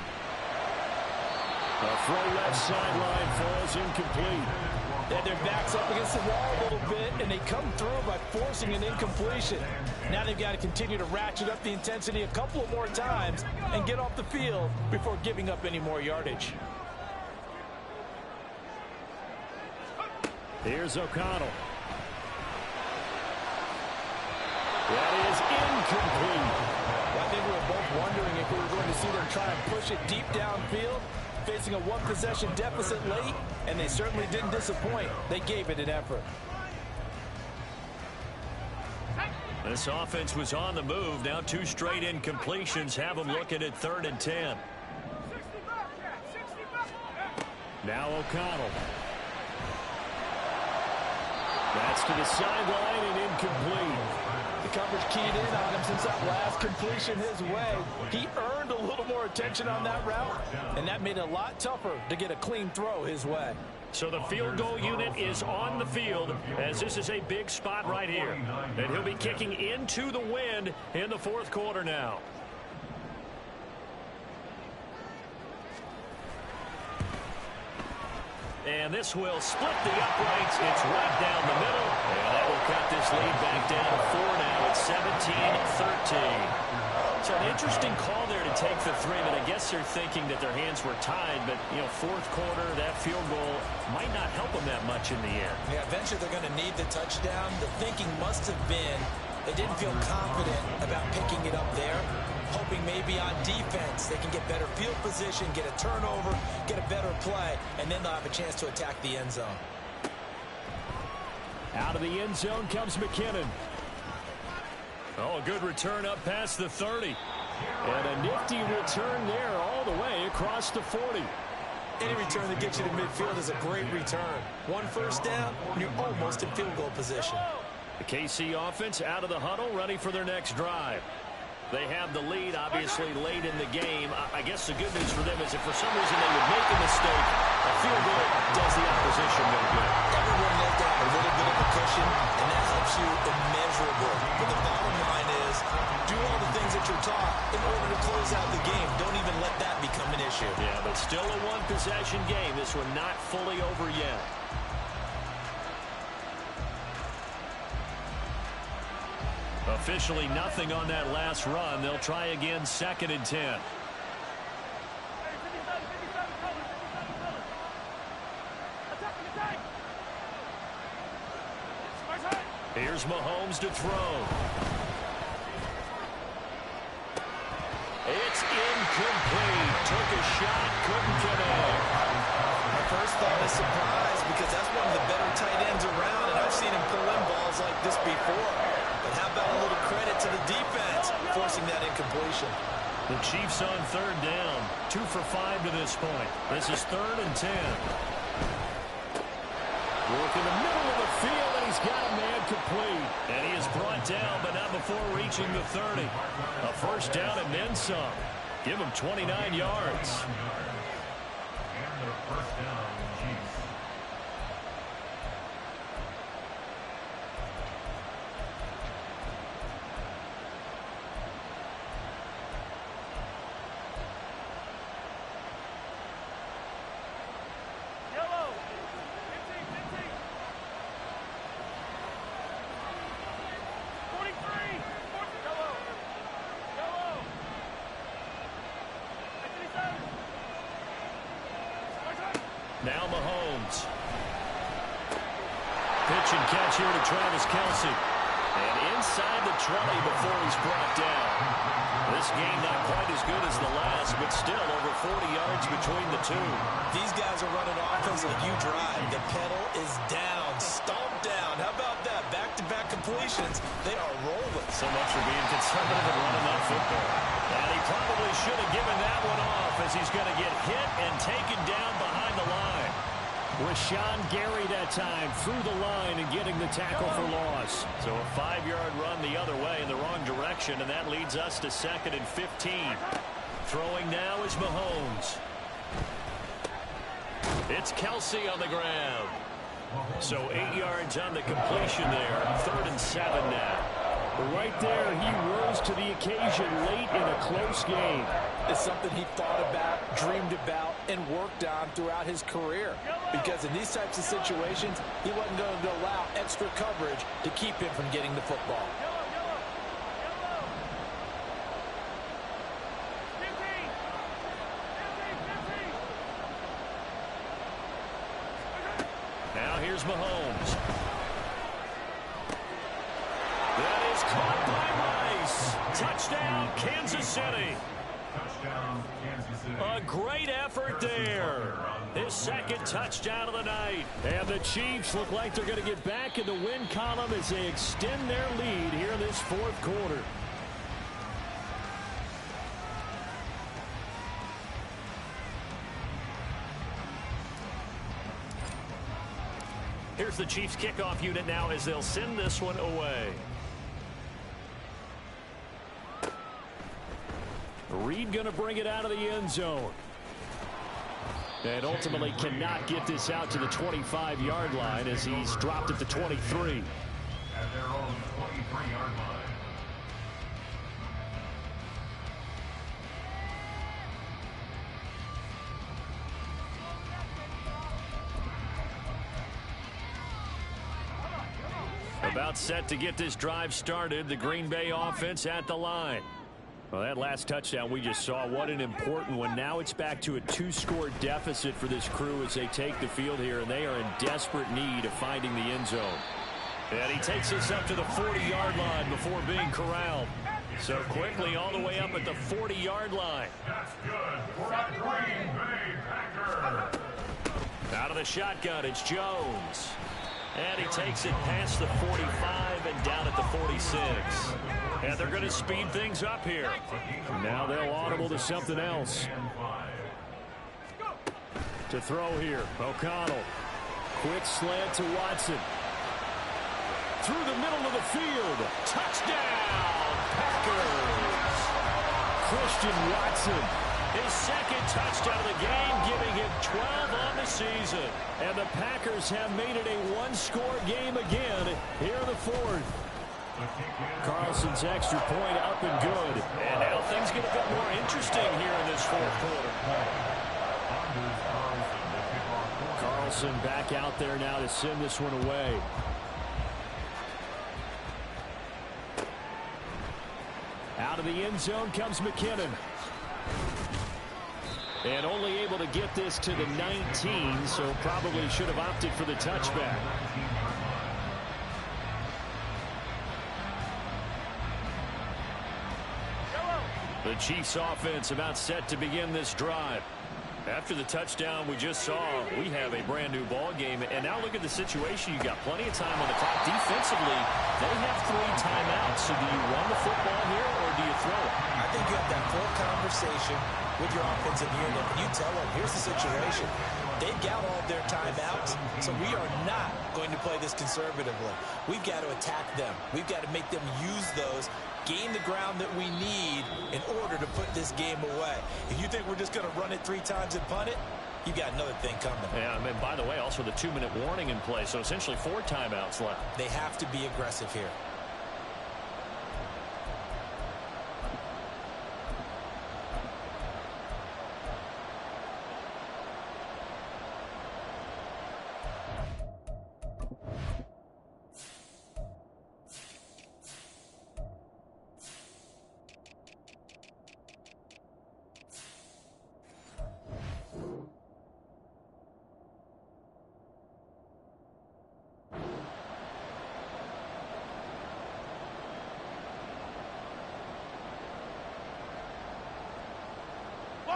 The throw left sideline falls incomplete. And their back's up against the wall a little bit, and they come through by forcing an incompletion. Now they've got to continue to ratchet up the intensity a couple of more times and get off the field before giving up any more yardage. Here's O'Connell. That is incomplete. I think we were both wondering if we were going to see them try and push it deep downfield, facing a one-possession deficit late, and they certainly didn't disappoint. They gave it an effort. This offense was on the move. Now 2 straight incompletions have them looking at 3rd and 10. Now O'Connell. That's to the sideline and incomplete. The coverage keyed in on him since that last completion his way. He earned a little more attention on that route, and that made it a lot tougher to get a clean throw his way. So the field goal unit is on the field as this is a big spot right here. And he'll be kicking into the wind in the 4th quarter now. And this will split the uprights. It's right down the middle. And that will cut this lead back down to 4 now. It's 17-13. So an interesting call there to take the 3, but I guess they're thinking that their hands were tied. But, you know, 4th quarter, that field goal might not help them that much in the end. Yeah, eventually they're going to need the touchdown. The thinking must have been they didn't feel confident about picking it up there, hoping maybe on defense they can get better field position, get a turnover, get a better play, and then they'll have a chance to attack the end zone. Out of the end zone comes McKinnon. Oh, a good return up past the 30. And a nifty return there all the way across the 40. Any return that gets you to midfield is a great return. 1 first down, and you're almost in field goal position. The KC offense out of the huddle, ready for their next drive. They have the lead, obviously, late in the game. I guess the good news for them is if for some reason they would make a mistake, a field goal does the opposition no good. Everyone knows to have a little bit of a cushion, and that helps you immeasurably. But the bottom line is, do all the things that you're taught in order to close out the game. Don't even let that become an issue. Yeah, but still a one-possession game. This one not fully over yet. Officially nothing on that last run. They'll try again 2nd and 10. Here's Mahomes to throw. It's incomplete. Took a shot, couldn't connect. My first thought is surprise because that's one of the better tight ends around, and I've seen him pull in balls like this before. But how about a little credit to the defense forcing that incompletion? The Chiefs on 3rd down. 2 for 5 to this point. This is 3rd and 10. Work in the middle of the field, and he's got a man complete. And he is brought down, but not before reaching the 30. A first down and then some. Give him 29 yards. And the first down, Chiefs. Now Mahomes. Pitch and catch here to Travis Kelce. And inside the 20 before he's brought down. This game not quite as good as the last, but still over 40 yards between the two. These guys are running offense like you drive. The pedal is down, stomped down. How about that? Back-to-back completions. They are rolling. So much for being conservative and running that football. And he probably should have given that one off as he's going to get hit and taken down behind the line. Rashawn Gary that time through the line and getting the tackle for loss. So a 5-yard run the other way in the wrong direction, and that leads us to 2nd and 15. Throwing now is Mahomes. It's Kelce on the ground. So 8 yards on the completion there. 3rd and 7 now. Right there, he rose to the occasion late in a close game. It's something he thought about, dreamed about, and worked on throughout his career. Because in these types of situations, he wasn't going to allow extra coverage to keep him from getting the football. Now here's Mahomes. That is caught by Rice. Touchdown, Kansas City. Touchdown, Kansas City. A great effort there. His second touchdown of the night. And the Chiefs look like they're going to get back in the win column as they extend their lead here in this fourth quarter. Here's the Chiefs kickoff unit now as they'll send this one away. Reed going to bring it out of the end zone. And ultimately cannot get this out to the 25-yard line as he's dropped at the 23. At their own 23-yard line. About set to get this drive started. The Green Bay offense at the line. Well, that last touchdown we just saw, what an important one. Now it's back to a 2-score deficit for this crew as they take the field here, and they are in desperate need of finding the end zone. And he takes us up to the 40-yard line before being corralled. So quickly all the way up at the 40-yard line. That's good for a Green Bay Packer. Out of the shotgun, it's Jones. And he takes it past the 45 and down at the 46. And they're going to speed things up here. Now they'll audible to something else. To throw here, O'Connell. Quick slant to Watson. Through the middle of the field. Touchdown, Packers. Christian Watson. His second touchdown of the game, giving him 12 on the season. And the Packers have made it a one-score game again here in the fourth. Carlson's extra point up and good. And now things get a bit more interesting here in this fourth quarter. Carlson back out there now to send this one away. Out of the end zone comes McKinnon. And only able to get this to the 19, so probably should have opted for the touchback. The Chiefs offense about set to begin this drive. After the touchdown we just saw, we have a brand new ball game. And now look at the situation. You've got plenty of time on the clock. Defensively, they have 3 timeouts. So do you run the football here or do you throw it? I think you have that full conversation with your offensive unit. And you tell them, here's the situation. They've got all of their timeouts, so we are not going to play this conservatively. We've got to attack them. We've got to make them use those, gain the ground that we need in order to put this game away. If you think we're just going to run it 3 times and punt it, you got another thing coming. Yeah, and by the way, also the 2-minute warning in play, so essentially 4 timeouts left. They have to be aggressive here.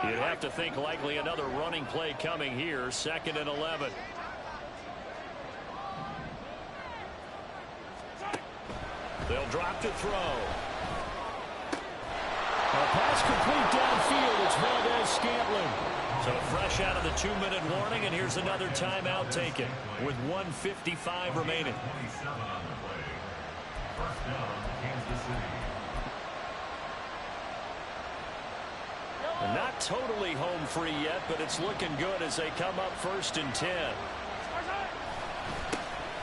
You'd have to think likely another running play coming here, 2nd and 11. They'll drop to throw. A pass complete downfield. It's Valdez-Scantling. So fresh out of the 2-minute warning, and here's another timeout taken with 1:55 remaining. 27 on the play. First down, Kansas City. Not totally home free yet, but it's looking good as they come up 1st and 10.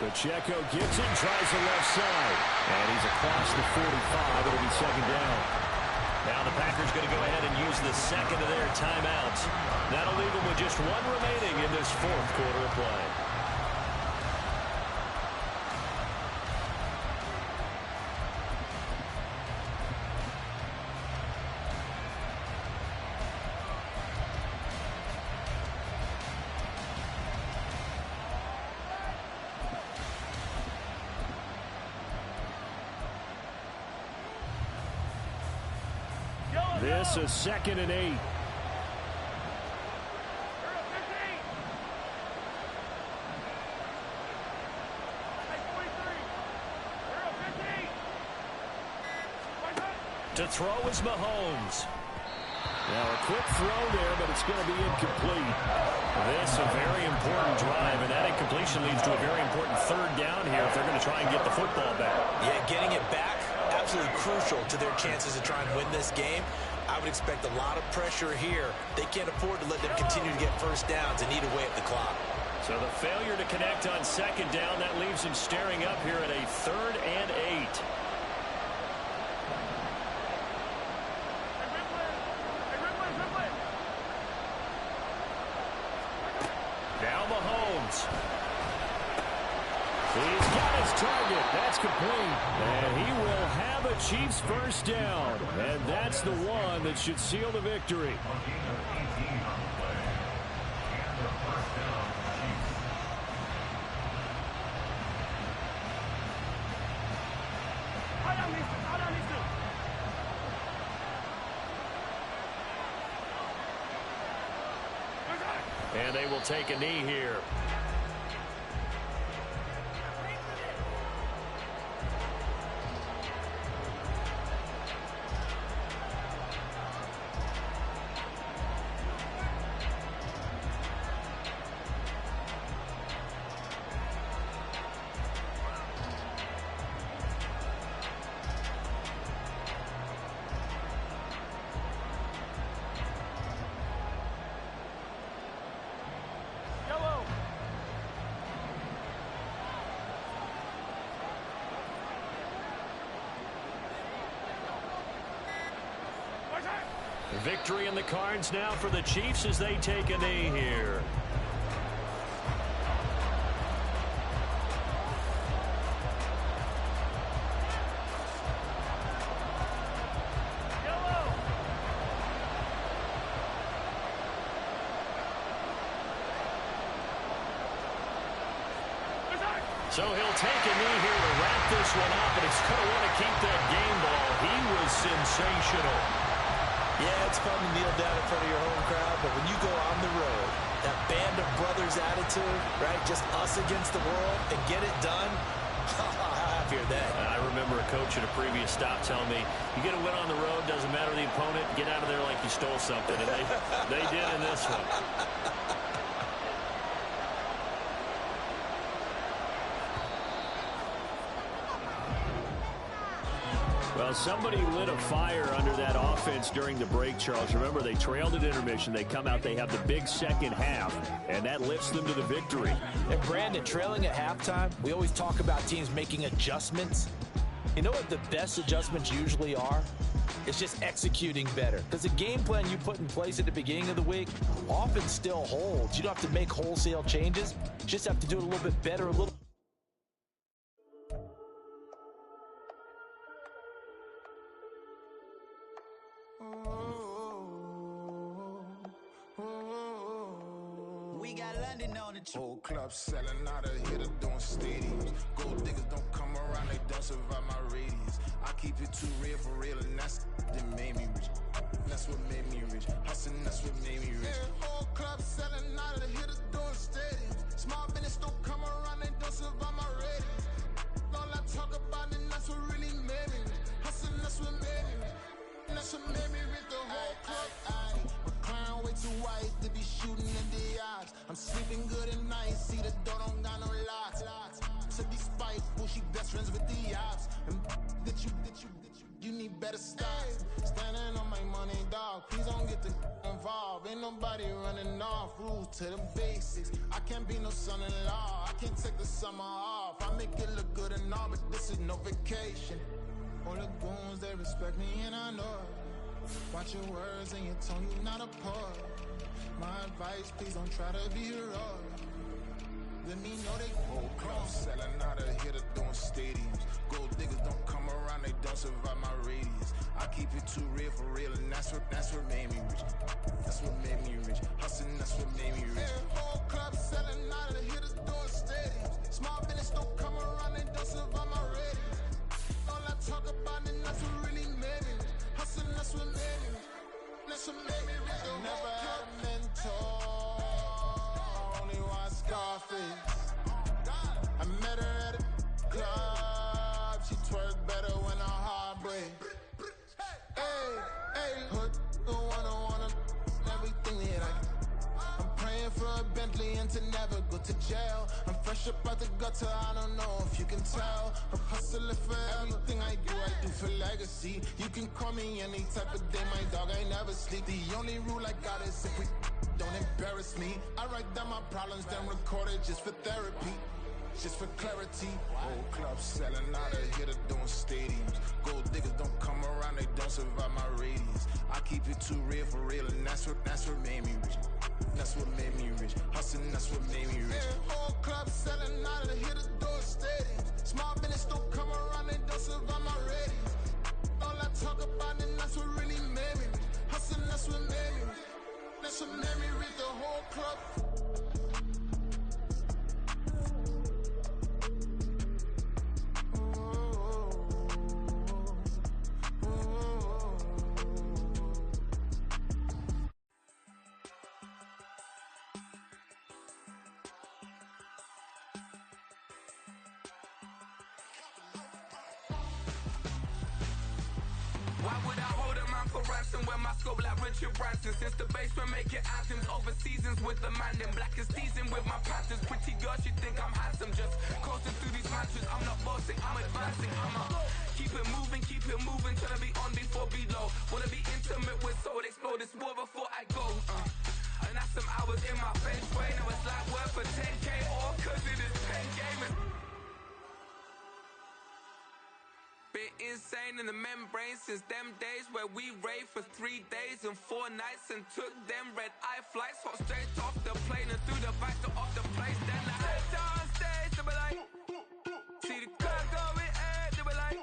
Pacheco gets it, tries the left side. And he's across the 45. It'll be second down. Now the Packers going to go ahead and use the second of their timeouts. That'll leave them with just one remaining in this fourth quarter of play. This is 2nd and 8. To throw is Mahomes. Now a quick throw there, but it's going to be incomplete. This a very important drive, and that incompletion leads to a very important third down here if they're going to try and get the football back. Yeah, getting it back, absolutely crucial to their chances to try and win this game. I would expect a lot of pressure here. They can't afford to let them continue to get first downs and eat away at the clock. So the failure to connect on second down, that leaves him staring up here at a 3rd and 8. Now Mahomes. He's got his target. That's complete. And he will have a Chiefs first down. And that's the one that should seal the victory. And they will take a knee here. Victory in the cards now for the Chiefs as they take a knee here. So he'll take a knee here to wrap this one up, and he's going to want to keep that game ball. He was sensational. Yeah, it's fun to kneel down in front of your home crowd, but when you go on the road, that band of brothers attitude, right, just us against the world, and get it done, how happy are they? I remember a coach at a previous stop telling me, you get a win on the road, doesn't matter the opponent, get out of there like you stole something, and they did in this one. Well, somebody lit a fire under that offense during the break, Charles. Remember, they trailed at intermission. They come out, they have the big second half, and that lifts them to the victory. And Brandon, trailing at halftime, we always talk about teams making adjustments. You know what the best adjustments usually are? It's just executing better. Because the game plan you put in place at the beginning of the week often still holds. You don't have to make wholesale changes. You just have to do it a little bit better, a little. Whole club selling out of here to doing stadiums. Gold diggers don't come around, they don't survive my radius. I keep it too real, and that's that made me rich. That's what made me rich. Hustling, that's what made me rich. Yeah, whole club selling out of here to doing stadiums. Small business don't come around, they don't survive my radius. All I talk about, and that's what really made me rich. Hustling, that's what made me rich. That's what made me rich. The whole club. Way too white to be shooting in the eyes. I'm sleeping good at night. See the door don't got no locks. To be spiteful, she best friends with the ops. And you need better stop. Standing on my money, dog. Please don't get the involved. Ain't nobody running off. Rules to the basics. I can't be no son-in-law. I can't take the summer off. I make it look good and all, but this is no vacation. All the goons, they respect me and I know it. Watch your words and your tone, you not a poet. My advice, please don't try to be heroic. Let me know they whole club selling out of here to doing stadiums. Gold diggers don't come around, they don't survive my radius. I keep it too real for real, and that's what made me rich. That's what made me rich. Hustling, that's what made me rich. Yeah, whole club selling out of here to doing stadiums. Small business don't come around, they don't survive my radius. All I talk about it, that's what really made me rich. Hustling, that's what made me rich. That's what made me rich. Never had a mentor. Scarface. I met her at a club. She twerk better when her heart breaks. Hey, hood, wanna everything that I'm praying for a Bentley and to never go to jail. I'm fresh up out the gutter, I don't know if you can tell. I'm hustling for everything I do for legacy. You can call me any type of day, my dog, I never sleep. The only rule I got is if we don't embarrass me. I write down my problems, then record it just for therapy, just for clarity. Whole club selling out of here to doing stadiums. Gold diggers don't come around, they don't survive my radius. I keep it too real for real, and that's what made me rich. That's what made me rich. Hustling, that's what made me rich. Yeah, whole club selling out of here to doing stadiums. Small business don't come around, they don't survive my radius. All I talk about it, that's what really made me rich. Hustling, that's what made me rich. That's what made me read the whole club. Why would I hold a man for ransom when my scope like Richard Branson? Since the basement making anthems over seasons with the man in black is teasing with my Panthers. Pretty girl, she think I'm handsome. Just coasting through these mantras. I'm not bossing, I'm advancing. I'ma keep it moving, trying to be on before below. Wanna be intimate with soul, explode this war before I go. And that's some hours in my bench way. Now it's like work for 10K or cause it is 10 gaming. Bit insane in the membrane since them days where we raved for 3 days and 4 nights and took them red-eye flights. Hot straight off the plane and through the back door of the place. Then I head down stage, they be like, see the crowd going air, they be like,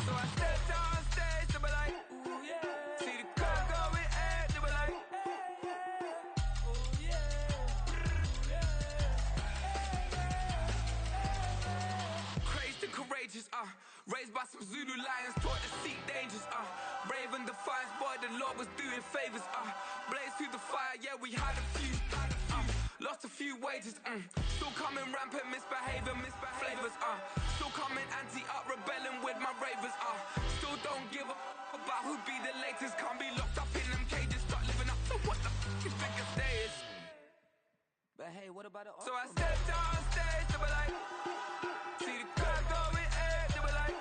so I step down stage, they be like, ooh yeah, see the crowd going air, they be like, courageous, raised by some Zulu lions, taught to seek dangers, brave and defiant, boy, the Lord was doing favors, blaze through the fire, yeah, we had a few, lost a few wages, still coming rampant, misbehaving, flavors, still coming anti-up, rebelling with my ravers, still don't give a about who'd be the latest, can't be locked up in them cages, start living up to what the you think a day is. But hey, what about it? So I stepped on stage, they were like, see the crowd going air, they were like,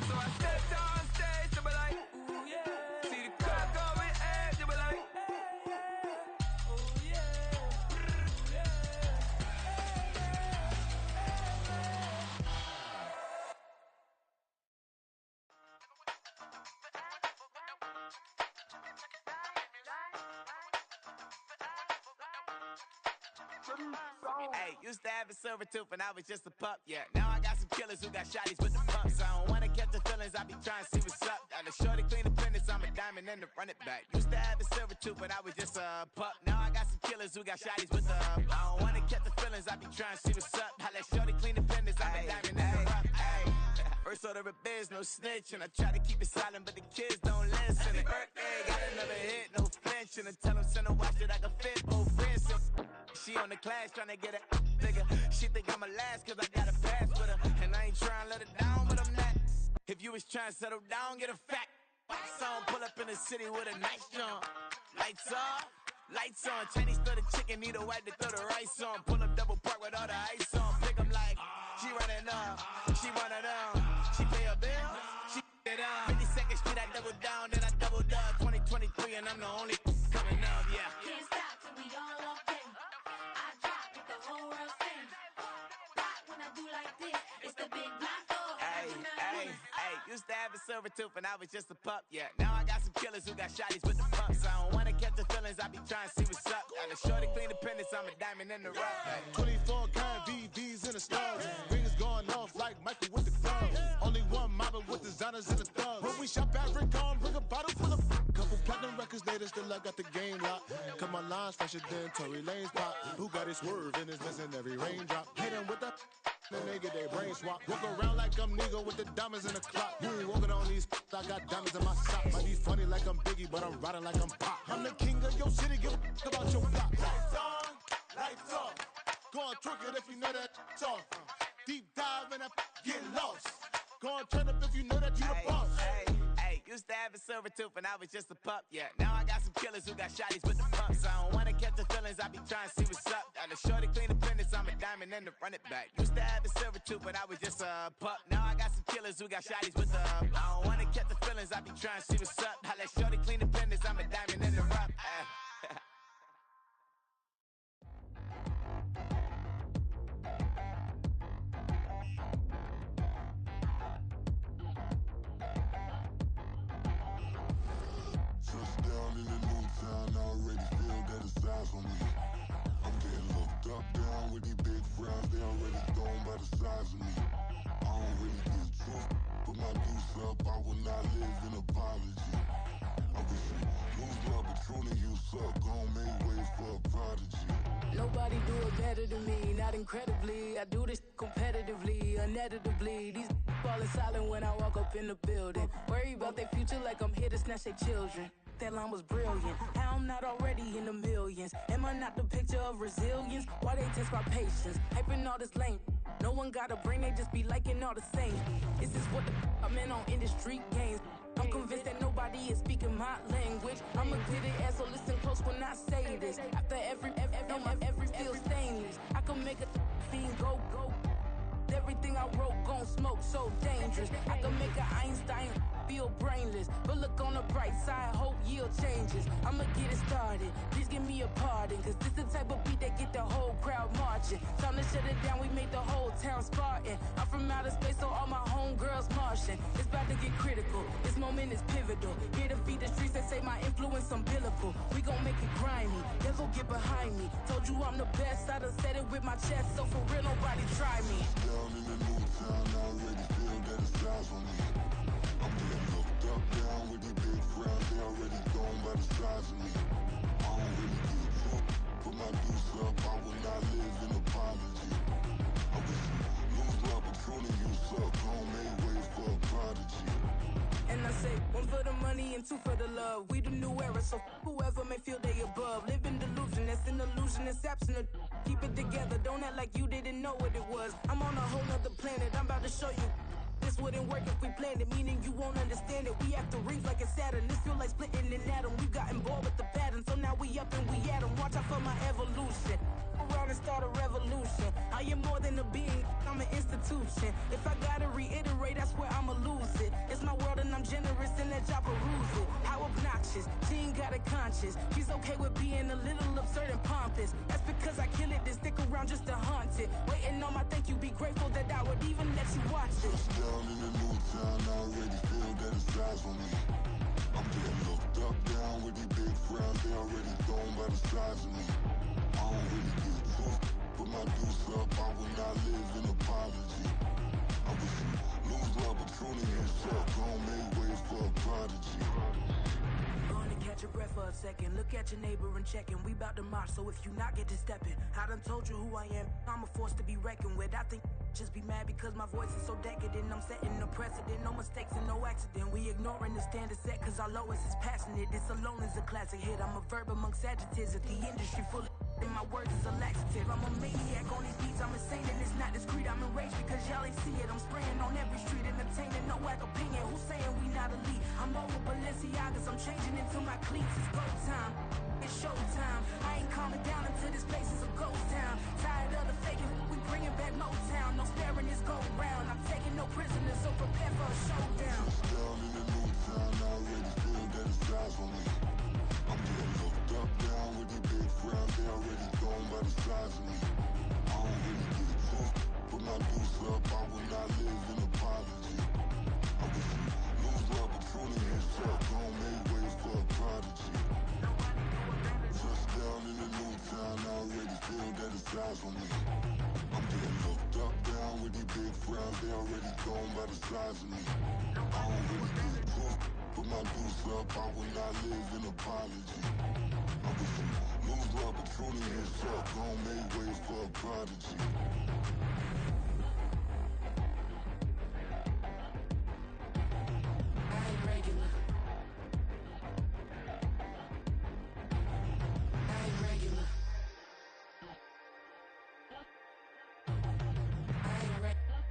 so I stepped on stage, they were like, ooh yeah, see the crowd going air, they were like, oh yeah, Hey, used to have a silver tooth and I was just a pup, yeah. Now I got some killers who got shotties with the pumps. I don't wanna catch the feelings, I be trying to see what's up. Got a shorty clean the fitness, I'm a diamond and to run it back. Used to have a silver tooth but I was just a pup. Now I got some killers who got shotties with the I don't wanna catch the feelings, I be trying to see what's up. I let shorty clean the fitness, I'm a diamond and to run it. First order of biz, no snitching. I try to keep it silent, but the kids don't listen. The birthday got another hit, no flinching. And tell them send a watch that I can fit, both friends. She on the class trying to get it bigger. She think I'm a last cause I got a pass with her. And I ain't trying to let her down, but I'm not. If you was trying to settle down, get a fact. Song pull up in the city with a nice jump. Lights off, lights on. Chinese throw the chicken, need a wipe to throw the rice on. Pull up double park with all the ice on. Pick 'em like, she running up, she running down. She pay a bill, she it up. 52nd Street, I double down, then I doubled up. 2023, and I'm the only coming up, yeah. Can't stop till we all okay. I drop with the whole world sing. Rock when I do like this, it's the big block door. Hey, used to have a silver tooth and I was just a pup, yeah. Now I got some killers who got shotties with the pumps. I don't wanna catch the feelings, I be trying to see what's up. Got a shorty clean the pendants, I'm a diamond in the rough. Hey. 24 karat VVs in the stars. Rings going off like Michael with the gloves. Only one mobbing with designers in the thugs. When we shop at Rick on, bring a bottle full of couple platinum records later, still I got the game locked. Cause my lines fresher than Tory Lane's pop. Who got his swerve and is missing every raindrop. Hit him with the then they get their brain swap. Walk around like I'm nigga with the diamonds in the clock. You ain't walking on these, I got diamonds in my sock. Might be funny like I'm Biggie, but I'm riding like I'm Pop. I'm the king of your city, give a about your block. Lights on, lights off. Go on, twerk it if you know that off. Deep dive and I get lost. Go on, turn up if you know that you the boss. Hey, used to have a silver tooth and I was just a pup, yeah. Now I got some killers who got shotties with the pumps. I don't wanna catch the feelings, I be trying to see what's up. Got a shorty clean the pendants, I'm a diamond and to run it back. Used to have a silver tooth but I was just a pup. Now I got some killers who got shotties with the I don't wanna catch the feelings, I be trying to see what's up. I let shorty clean the pendants, I'm a diamond in the rough. Touchdown in the new town, I already feel that it's eyes on me. I'm getting looked up, down with these big frowns, they already thrown by the size of me. I don't really get truth, put my deuce up, I will not live in apology. I wish you lose love, but truly you suck, gon' make way for a prodigy. Nobody do it better than me, not incredibly. I do this competitively, uneditably. These falling silent when I walk up in the building. Worry about their future like I'm here to snatch their children. That line was brilliant. How I'm not already in the millions. Am I not the picture of resilience? Why they test my patience? Hyping all this lame. No one got a brain, they just be liking all the same. This is what the I'm in on industry games. I'm convinced that nobody is speaking my language. I'm a good ass, so listen close when I say this. After every feel stainless. I can make a fiend go. Everything I wrote gon' smoke, so dangerous. I can make an Einstein feel brainless, but look on the bright side, hope yield changes. I'ma get it started, please give me a pardon, cause this the type of beat that get the whole crowd marching. Time to shut it down, we made the whole town Spartan. I'm from outer space, so all my homegirls Martian. It's about to get critical, this moment is pivotal. Here to feed the streets, they say my influence umbilical. We gon' make it grimy, devil get behind me. Told you I'm the best, I done said it with my chest, so for real nobody try me. Down in the new town, I already feel that it's eyes on me. I'm getting looked up, down with these big frowns, they already thrown by the size of me. I don't really get truth, put my deuce up, I will not live in apology. I wish you lose love, but truly you suck, gon' make way for a prodigy. And I say, one for the money and two for the love. We the new era, so whoever may feel they above. Live in delusion, that's an illusion, it's absent. Keep it together, don't act like you didn't know what it was. I'm on a whole nother planet, I'm about to show you. This wouldn't work if we planned it, meaning you won't understand it. We have to rings like a Saturn, this feel like splitting an atom. We got involved with the pattern, so now we up and we at 'em. Watch out for my evolution. Around and start a revolution. I am more than a being, I'm an institution. If I gotta reiterate, that's where I'ma lose it. It's my world and I'm generous and that y'all peruse it. How obnoxious, she ain't got a conscience. She's okay with being a little absurd and pompous. That's because I kill it, then stick around just to haunt it. Waiting on my thank you, be grateful that I would even let you watch it. Down in the new town, I already feel that it's eyes on me. I'm getting looked up, down with these big frowns, they already thrown by the size of me. I don't really get truth, put my deuce up, I will not live in apology. I wish you lose love, but truly you suck, gon' make way for a prodigy. Gonna catch your breath for a second. Look at your neighbor and checking. We bout to march, so if you not get to stepping. I done told you who I am. I'm a force to be reckoned with. I think just be mad because my voice is so decadent. I'm setting a precedent. No mistakes and no accident. We ignoring the standard set cause our lowest is passionate. This alone is a classic hit. I'm a verb amongst adjectives. If the industry full of and my words is a laxative. I'm a maniac on these beats, I'm insane and it's not discreet. I'm enraged because y'all ain't see it. I'm spraying on every street, entertaining, no whack opinion. Who's saying we not elite? I'm over Balenciaga cause I'm changing into my cleats. It's go time. It's showtime. I ain't calming down until this place is a ghost town. Tired of the faking, we bringing back Motown. No sparing this go round. I'm taking no prisoners, so prepare for a showdown. Down in the new town, I already feel that it's eyes on me. I'm getting hooked up down with these big frowns. They already gone by the size of me. I don't really get it tough. Put my deuce up, I will not live in apology. I wish you lose the opportunity and shut. Don't make ways for a prodigy. Touchdown in the new town, I already feel that it's eyes on me. I'm getting hooked up down with these big frowns. They already gone by the size of me. I don't really get it tough. Put my deuce up, I will not live in apology. I wish you lose the opportunity and shut. Don't make ways for a prodigy. I ain't regular. I ain't regular. I ain't regular.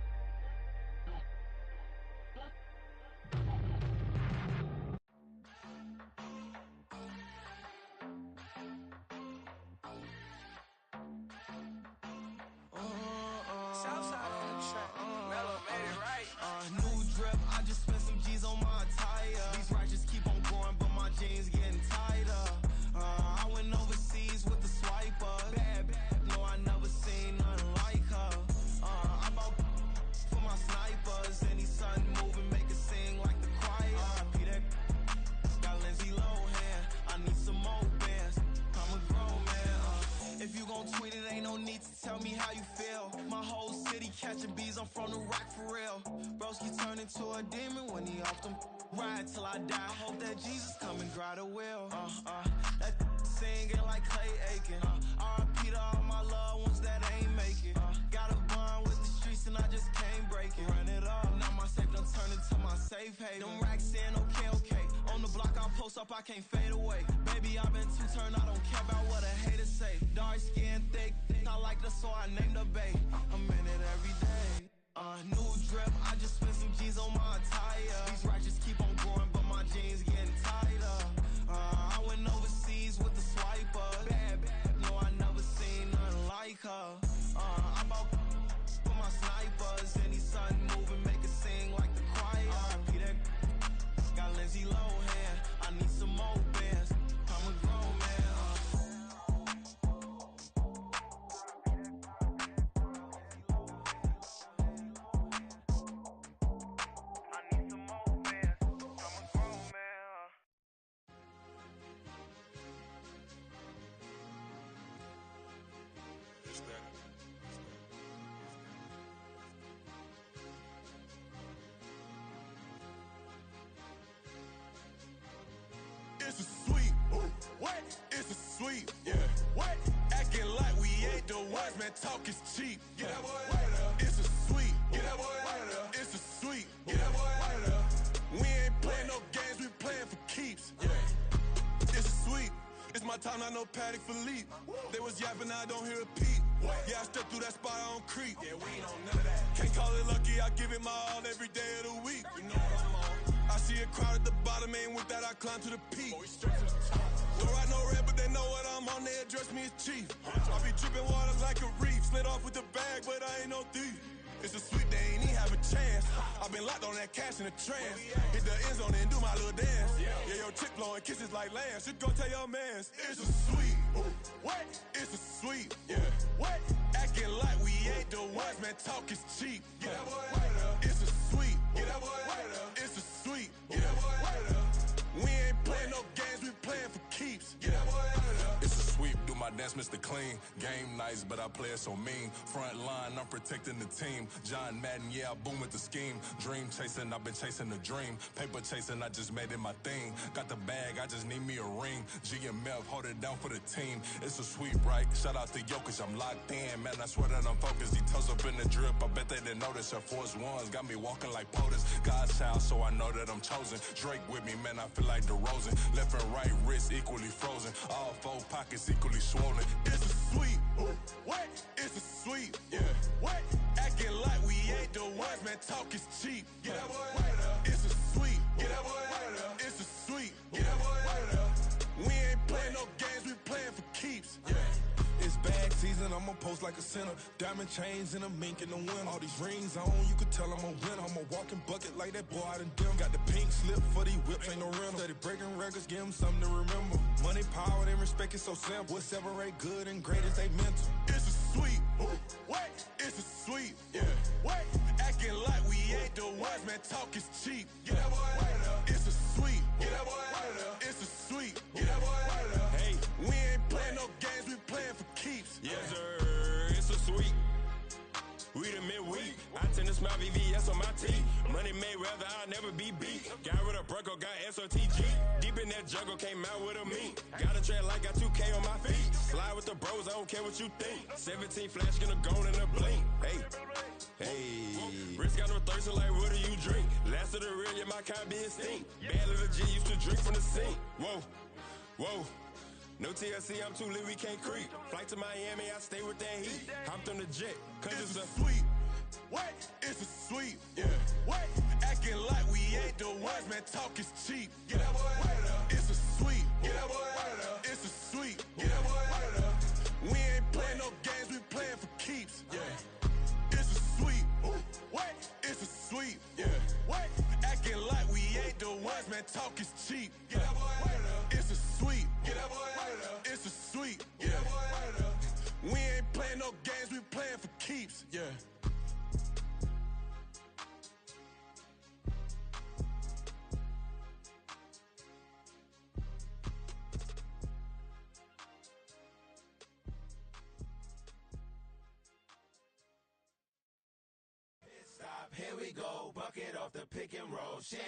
Southside on the track. Mellow made it right. New drip, I just spent some G's on my attire. These righteous keep on going, but my jeans getting tighter. I went overseas with the swiper. Bad, no, I never seen nothing like her. I bought for my snipers. Any sun moving, make it sing like the choir. RIP that got Lindsay Lohan. I need some more bands. I'm a grown man. If you gon' tweet it, ain't no need to tell me how you feel. My whole city catching bees, I'm from the rock for real. Broski turned into a demon when he off them. Ride till I die, hope that Jesus come and grab the wheel. That singing like Clay Aiken. RIP to all my loved ones that ain't make it. Got a bond with the streets and I just can't break it. Run it up, now my safe done turned into my safe haven. Them racks in, okay. On the block I post up, I can't fade away. Baby, I've been too turned, I don't care about what a hater say. Dark skin, thick, I like the so I named the bae. I'm in it every day. New drip, I just spent some G's on my attire. These righteous keep on growing, but my jeans getting tighter. I went overseas with the swiper. Bad, no, I never seen nothing like her. I bought for my snipers. Any sun moving, make it sing like the choir. RIP that got Lindsay Lohan. I need some more bands. I'm a grown man. It's a sweet. What? It's a sweet. Yeah. What? Acting like we ain't the ones, man. Talk is cheap. Get that boy out of there. It's a sweet. Get that boy out of there. It's a sweet. Get that boy out of there. We ain't playing no games, we playing for keeps. Yeah. It's a sweet. It's my time, not no Paddock Philippe. They was yapping, I don't hear a peep. Yeah, I step through that spot, I don't creep. Yeah, we ain't on none of that. Can't call it lucky, I give it my all every day of the week. You know what I'm on. I see a crowd at the bottom, and with that I climb to the peak. Don't write no red, but they know what I'm on, they address me as chief. I be dripping water like a reef, slid off with the bag, but I ain't no thief. It's a sweet, they ain't even have a chance. I've been locked on that cash in a trance. Hit the end zone and do my little dance. Yeah, your chick blowing kisses like lambs. You go tell your mans. It's a sweet. What? It's a sweet. Yeah. What? Acting like we ain't the ones, man. Talk is cheap. Get that boy out of there. It's a sweet. Get that boy out of there. It's a sweet. Get that boy out of there. We ain't playing no games, we playing for keeps. Get that boy out of there. It's a sweep, do my dance, Mr. Clean. Game nice, but I play it so mean. Front line, I'm protecting the team. John Madden, yeah, I boom with the scheme. Dream chasing, I've been chasing the dream. Paper chasing, I just made it my thing. Got the bag, I just need me a ring. GMF, hold it down for the team. It's a sweep, right? Shout out to Jokic, I'm locked in. Man, I swear that I'm focused. These toes up in the drip, I bet they didn't notice. Air Force Ones got me walking like POTUS. God's child, so I know that I'm chosen. Drake with me, man, I feel like DeRozan. Left and right wrist equally frozen. All four pockets equally swollen. It's a sweet. What? It's a sweet. Yeah. What? Acting like we ain't the ones, man. Talk is cheap. Get that boy out of there. It's a sweet. Get that boy out of there. It's a sweet. Get I'ma post like a sinner. Diamond chains and a mink in the wind. All these rings on, you can tell I'm a winner. I'm a walking bucket like that boy out in dim. Got the pink slip for these whips, ain't no rental. Steady breaking records, give them something to remember. Money, power, and respect is so simple. What separate good and great is they mental. It's a sweet, what? It's a sweet, yeah. What? Acting like we ain't the ones, man. Talk is cheap. Get that boy out of there. It's a sweet, get that boy out of there. It's a sweet, get that boy out of there. Hey, we ain't playing no games, we playing for keeps. Yes, sir. It's a sweet. We the midweek. I tend to smile VVS on my teeth. Money made rather I'll never be beat. Got rid of Bronco, got SOTG. Deep in that jungle, came out with a meat. Got a tread like got 2K on my feet. Slide with the bros, I don't care what you think. 17 flash gonna go in a blink. Hey, hey. Wrist got no thirsting like what do you drink? Last of the real, yeah, my kind be extinct. Bad little G used to drink from the sink. Whoa, whoa. No TLC, I'm too lit, we can't creep. Flight to Miami, I stay with that heat. Hopped on the jet, cause it's a sweet. What? It's a sweet. Yeah. What? Acting like we ain't the ones, man. Talk is cheap. Get that boy out of there. It's a sweet. Get that boy out of there. It's a sweet. Get that boy out of there. We ain't playing no games, we playing for keeps. Yeah. It's a sweet. What? It's a sweet. Yeah. What? Acting like we ain't the ones, man. Talk is cheap. Get that boy out of there. It's a sweet. Get that boy out of there. It's a sweet. Get that boy out of there. We ain't playing no games, we playing for keeps. Yeah. Here we go, bucket off the pick and roll. Shit,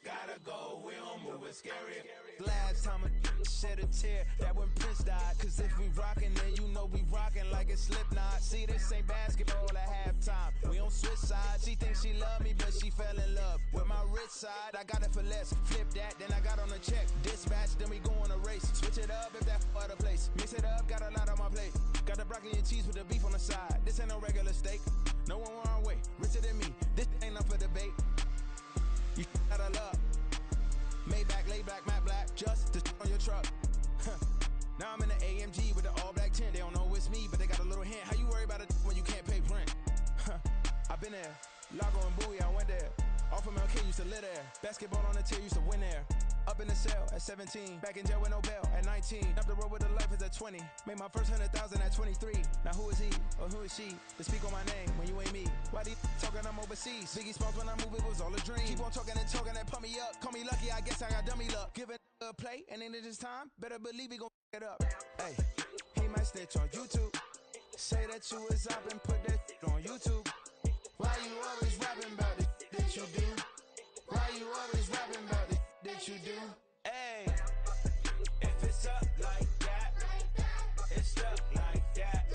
gotta go, we don't move it scary. Last time a shed a tear, that when Prince died. Cause if we rockin', then you know we rockin' like it's Slipknot. See, this ain't basketball at halftime. We on switch sides. She thinks she love me, but she fell in love with my rich side. I got it for less. Flip that, then I got on a check. Dispatch, then we go on a race. Switch it up if that other place. Mix it up, got a lot on my plate. Got the broccoli and cheese with the beef on the side. This ain't no regular steak. No one wrong way, richer than me. This ain't up for debate. You out of luck. Maybach, laid back, matte black, just to on your truck. Now I'm in the AMG with the all black tint. They don't know it's me, but they got a little hint. How you worry about it when you can't pay rent? I've been there. Lago and Bowie, I went there. Off of MLK, used to live there. Basketball on the tier, used to win there. Up in the cell at 17. Back in jail with no bail at 19. Up the road with the life is at 20. Made my first 100,000 at 23. Now who is he or who is she to speak on my name when you ain't me? Why they talking I'm overseas? Biggie Smalls when I move, it was all a dream. Keep on talking and pump me up. Call me lucky, I guess I got dummy luck. Give it a play and then it's time. Better believe he gon' it up. Hey, he might snitch on YouTube. Say that you was up and put that on YouTube. Why you always rapping about the that you do? Why you always rapping about the that you do? Hey, if it's up like that, it's stuck like that.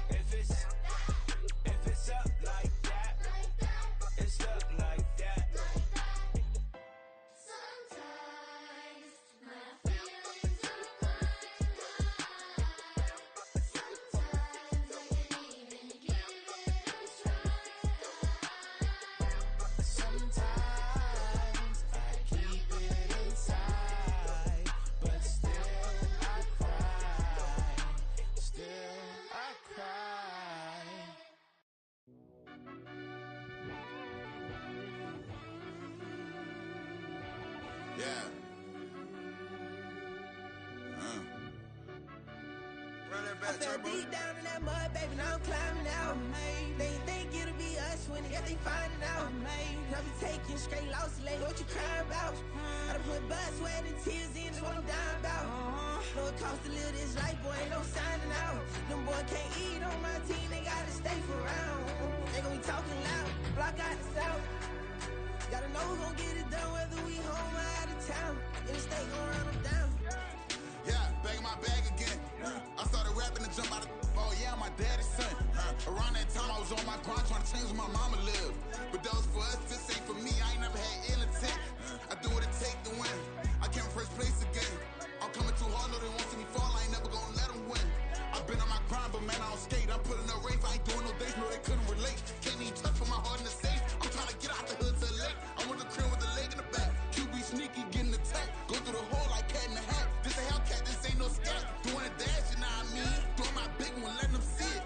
If it's up like that, it's stuck like that. Sometimes my feelings are running high. Sometimes I can't even give it a try. Sometimes I keep it inside, but still I cry. Still I cry. Yeah. Run that back, I fell Turbo. deep down in that mud, baby, now I'm climbing out. They think it'll be us when they finding out. I be taking straight losses lately, what you crying about? I done put blood, sweat, and tears in just what I'm dying about. Know it costs to live this life, boy, ain't no signing out. Them boy can't eat on my team, they gotta stay for round. They gon' be talking loud, block out the south. Gotta know who gon' get it done, whether we home or out of town. In the state gon' run them down. Yeah, back in my bag again. I started rapping to jump out of oh yeah, I'm my daddy's son. Around that time I was on my grind trying to change where my mama lived. But that was for us, this ain't for me. I ain't never had ill intent. I do what it take to win. I came first place again. I'm coming too hard, no they won't see me fall. I ain't never gonna let them win. I've been on my grind, but man I don't skate. I'm putting up race, I ain't doing no days, no they couldn't relate. Can't even touch for my heart in the safe. I'm trying to get out the hood to the lake. I'm with the crib with the leg in the back. QB sneaky, getting attacked. Go through the hole like cat in the hat. This a Hellcat, this ain't no scat. Doing a dash, you know what I mean? Doing my big one, letting them see it.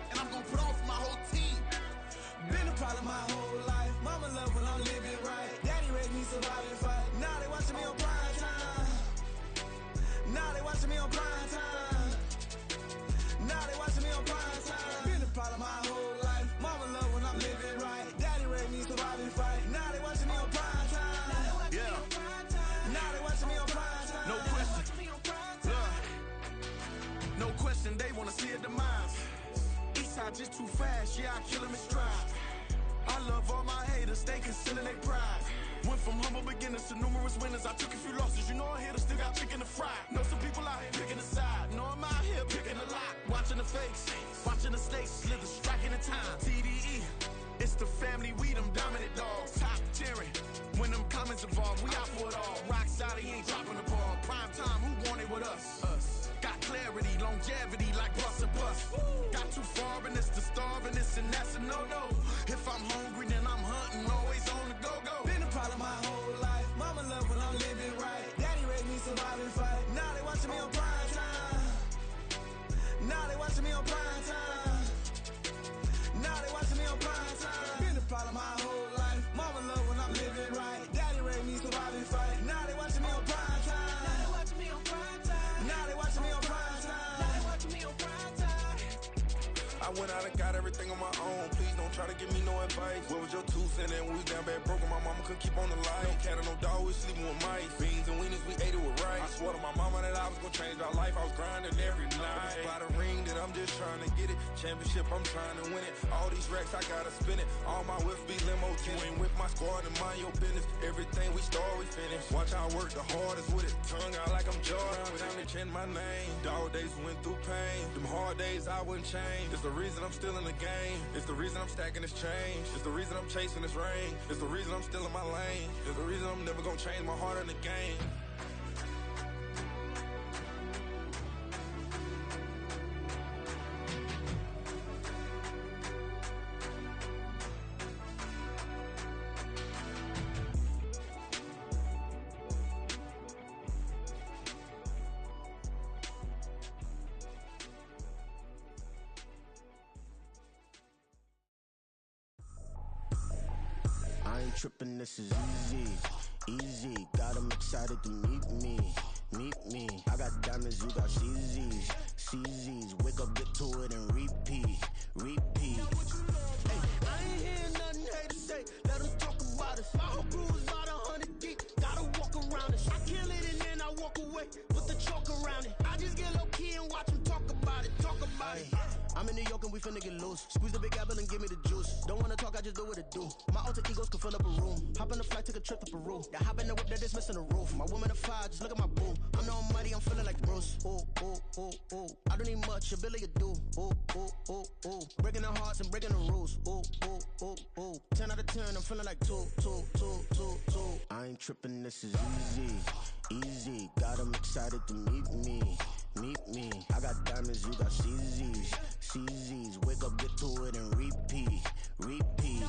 just too fast, yeah, I kill them in stride. I love all my haters, they concealing their pride. Went from humble beginners to numerous winners. I took a few losses, you know I hit, still got chicken to fry. Know some people out here picking a side. Know I'm out here picking a lot. Watching the fakes, watching the stakes, slither, striking the time. TDE, it's the family, we them dominant dogs. Top tiering, when them comments involved, we out for it all. Rock solid, he ain't dropping the ball. Prime time, who want it with us? Us. Got clarity, longevity, like bus and bus. Got too far and it's the starving, this and that's a no-no. If I'm hungry, then I'm hunting, always on the go-go. Been a problem my whole life. Mama love when I'm living right. Daddy raised me survive and fight. Now they watching me on prime time. Now they watching me on prime time. Now they watching me on prime time. Been a problem my whole life. Mama love when I'm living right. Daddy raised me survive and fight. Now they watching me on prime time. Now they watching me on prime time. Now they watching me on prime time. Now they watching me on prime time. I went out and got everything on my own. Please don't try to give me no advice. What was your 2 cents and we was down bad broke and my mama couldn't keep on the light. No cat and no dog, we sleeping with mice. Beans and weenies, we ate it with rice. I swore to my mama that I was gonna change our life. I was grinding every night. By the ring that I'm just trying to get it. Championship, I'm trying to win it. All these racks, I gotta spin it. All my whips be limo tinted. You ain't with my squad and mind your business. Everything we start, we finish. Watch how I work the hardest with it. Tongue out like I'm Jordan. Time to change my name. Dog days went through pain. Them hard days I wouldn't change. It's the reason I'm still in the game. It's the reason I'm stacking this change. It's the reason I'm chasing this ring. It's the reason I'm still in my lane. It's the reason I'm never gonna change my heart in the game. I ain't tripping, this is easy, easy. Got 'em excited to meet me, meet me. I got diamonds, you got CZs, CZs. Wake up, get to it and repeat, repeat. Hey, I ain't hearing nothing haters say, let 'em talk about us. My whole crew is about 100 deep, gotta walk around us. I kill it and then I walk away, put the chalk around it. I just get low key and watch 'em talk about it, talk about it. I'm in New York and we finna get loose. Squeeze the big apple and give me the juice. Don't wanna talk, I just do what it do. My alter egos can fill up a room. Hop on the flight, take a trip to Peru. Yeah, hop in the whip that is missing the roof. My woman a fire, just look at my boo. I'm the almighty, I'm feeling like Bruce. Ooh, ooh, ooh, ooh. I don't need much, ability to do. Ooh, ooh, ooh, ooh. Breaking the hearts and breaking the rules. Ooh, ooh, ooh, ooh. 10 out of 10, I'm feeling like 2, 2, 2, 2, 2. I ain't tripping, this is easy, easy. Got 'em excited to meet me, meet me. I got diamonds, you got CZs, CZs. Wake up, get to it and repeat, repeat.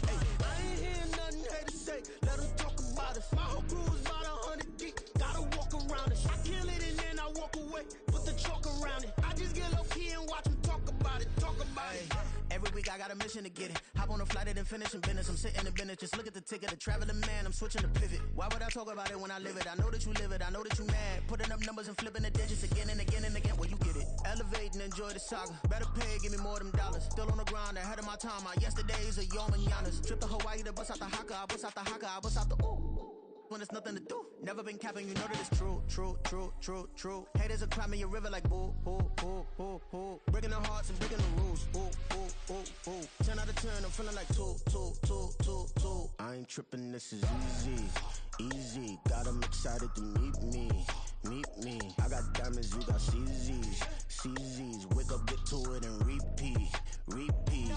Hey, I ain't hearing nothing haters say, let 'em talk about us. My whole crew is about 100 deep, gotta walk around us. I kill it and then I walk away, put the chalk around it. I just get low key and watch 'em talk about it, talk about it. Every week I got a mission to get it. Hop on a flight and then finish in business. I'm sitting in business, just look at the ticket. A traveling man, I'm switching to pivot. Why would I talk about it when I live it? I know that you live it, I know that you mad. Putting up numbers and flipping the digits again and again and again. Well, you get it. Elevate and enjoy the saga. Better pay, give me more of them dollars. Still on the grind, ahead of my time. My yesterdays are your mananas. Trip to Hawaii to bust out the haka. I bust out the haka, I bust out the ooh. When there's nothing to do. Never been capping, you know that it's true, true, true, true, true. Haters are climbing your river like boo, boo, boo, boo, boo. Breaking the hearts and breaking the rules. Ooh, ooh, ooh, ooh. 10 out of 10, I'm feeling like 2, 2, 2, 2, 2. I ain't tripping, this is easy, easy. Got 'em excited to meet me, meet me. I got diamonds, you got CZs, CZs. Wake up, get to it and repeat, repeat.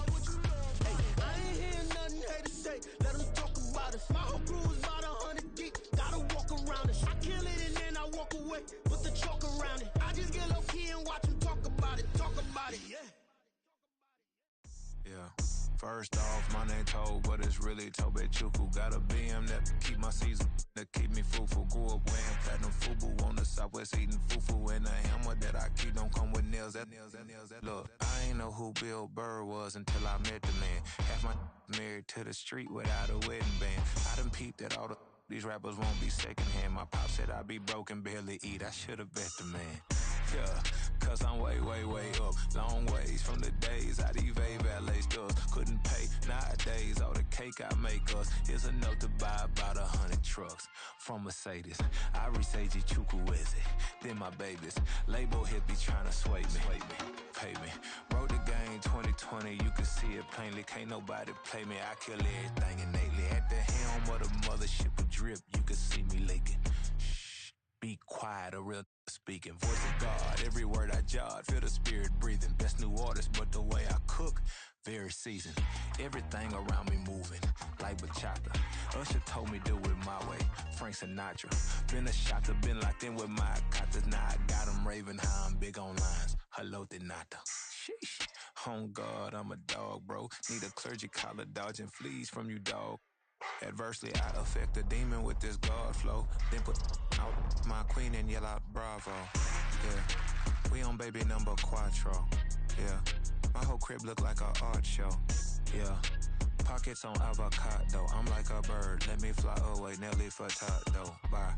Hey, I ain't hearing nothing haters say, let 'em talk about us. My whole crew is about 100 deep, gotta walk around us. I kill it and then I walk away, put the chalk around it. I just get low key and watch 'em talk about it, yeah. Yeah. First off, my name Toad, but it's really Tobe Chuku. Got a BM that keep my season, that keep me fruitful. Grew up wearing platinum FUBU on the Southwest eating fufu. And the hammer that I keep don't come with nails. Look, I ain't know who Bill Burr was until I met the man. Half my married to the street without a wedding band. I done peeped that all these rappers won't be secondhand. My pop said I'd be broke and barely eat. I should've bet the man. Yeah, cause I'm way, way, way up. Long ways from the days I eBay valet stores. Couldn't pay nowadays. All the cake I make us is enough to buy about 100 trucks from Mercedes. I research Chukwueze. then my babies. Label hit be trying to sway me, pay me. Broke the game 2020, you can see it plainly. Can't nobody play me, I kill everything innately. At the helm of the mothership with drip, you can see me leaking. Shh, be quiet, a real speaking. Voice of God, every word I jot, feel the spirit breathing. Best new artist, but the way I cook, very seasoned. Everything around me moving, like bachata. Usher told me do it my way, Frank Sinatra. Been a shotter, been locked in with my cotters. Now I got them raving how I'm big on lines. Hello, de nata. Sheesh. On God, I'm a dog, bro. Need a clergy collar, dodging fleas from you, dog. Adversely, I affect a demon with this God flow. Then put out my queen and yell out bravo. Yeah, we on baby number quattro. Yeah, my whole crib look like a art show. Yeah, pockets on avocado. I'm like a bird. Let me fly away, Nelly Furtado. Bye.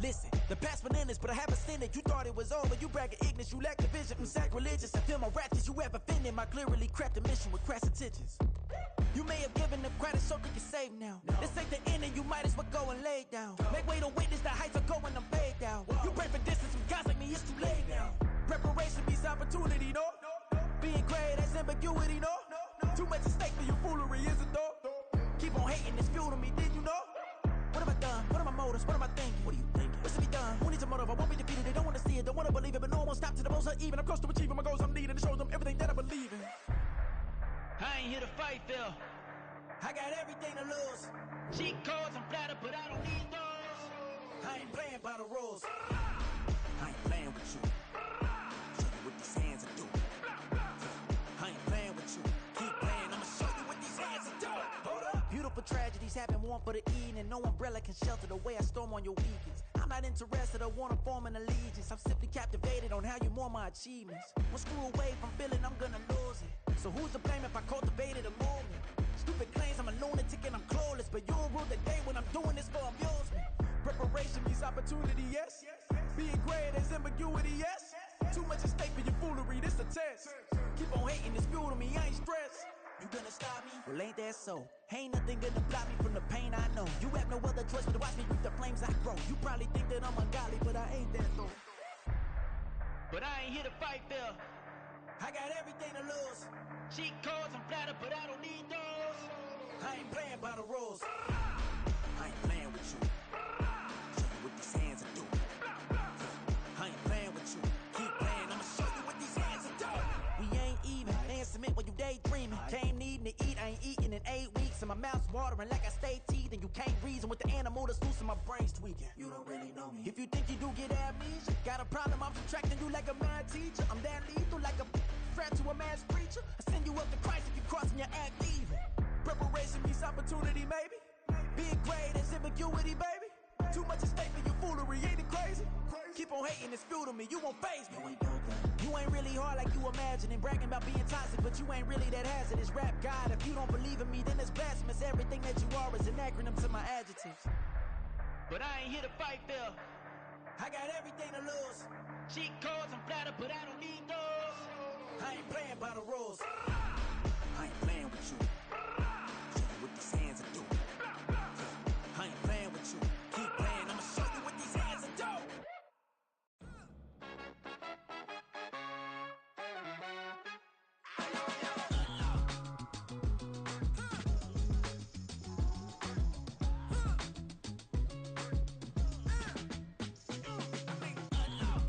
Listen, the past bananas, but I haven't seen it. You thought it was over, you bragging ignorance, you lack the vision. I'm sacrilegious, I feel my ratchets, you have offended my clearly crafted mission with crass intentions. You may have given them credit so they can save now. This ain't the end and you might as well go and lay down. Make way to witness the heights are going, I'm paid down. You pray for distance from guys like me, it's too late now. Preparation means opportunity, no? Being great, that's ambiguity, no? Too much at stake for your foolery, is it though? Keep on hating, it's fuel to me, did you know? What have I done? What are my motives? What am I thinking? What are you thinking? What's to be done? Who needs a motive? I won't be defeated. They don't want to see it, don't want to believe it, but no one will stop to the most even. I'm close to achieving my goals I'm needing to show them everything that I believe in. I ain't here to fight, Phil. I got everything to lose. Cheat codes, I'm flattered, but I don't need those. I ain't playing by the rules. I ain't playing with you. Show you what these hands are doing. I ain't playing with you. Keep playing, I'ma show you what these hands are doing. Hold up. Beautiful tragedies happen, one for the evening. No umbrella can shelter the way I storm on your weekends. I'm not interested, I wanna form an allegiance. I'm simply captivated on how you more my achievements. One screw away from feeling I'm gonna lose it. So who's to blame if I cultivated a movement? Stupid claims I'm a lunatic and I'm clueless, but you'll rule the day when I'm doing this for amusement. Preparation means opportunity, yes. Being great is ambiguity, yes. Too much at stake for your foolery, this a test. Keep on hating, it's fuel to me, I ain't stressed. You gonna stop me? Well, ain't that so? Ain't nothing gonna block me from the pain I know. You have no other choice but to watch me reap the flames I grow. You probably think that I'm ungodly, but I ain't that though. But I ain't here to fight, Phil. I got everything to lose. Cheat codes, I'm flattered, but I don't need those. I ain't playing by the rules. I ain't playing with you. Show you what these hands are doing. I ain't playing with you. Keep playing, I'ma show you what these hands are doing. We ain't even. They ain't cement when you daydreaming. Came needing to eat, I ain't eating in 8 weeks. And my mouth's watering like I stay teeth. And you can't reason with the animal that's loose and my brain's tweaking. You don't really know me. If you think you do get amnesia, got a problem, I'm subtracting you like a mad teacher. I'm that lethal like a threat to a mass preacher. I send you up to Christ if you crossing your act evil. Preparation means opportunity, maybe. Being great is ambiguity, baby. Too much at stake for your foolery, ain't it crazy? Keep on hating, it's fuel to me, you won't faze me. You ain't really hard like you imagining. Bragging about being toxic, but you ain't really that hazardous. Rap God, if you don't believe in me, then it's blasphemous. Everything that you are is an acronym to my adjectives. But I ain't here to fight, Phil. I got everything to lose. Cheat codes, I'm flattered, but I don't need those. I ain't playing by the rules. I ain't playing with you. Show you what these hands are doing. I ain't playing with you. Keep playing, I'ma show you what these hands are doing.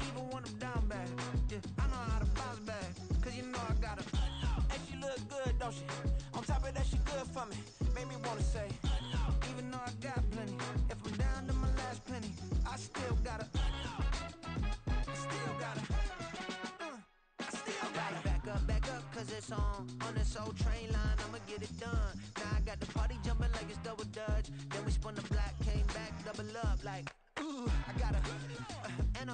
Even when I'm down bad, yeah, I know how to bounce back. Cause you know I got her. And she look good, don't she? On top of that, she good for me. Made me wanna say, even though I got plenty, if I'm down to my last penny, I still got her. Still got her. I still got her. Back up, cause it's on this old train line, I'ma get it done. Now I got the party jumping like it's double dutch. Then we spun the block, came back, double up like, ooh, I got her. And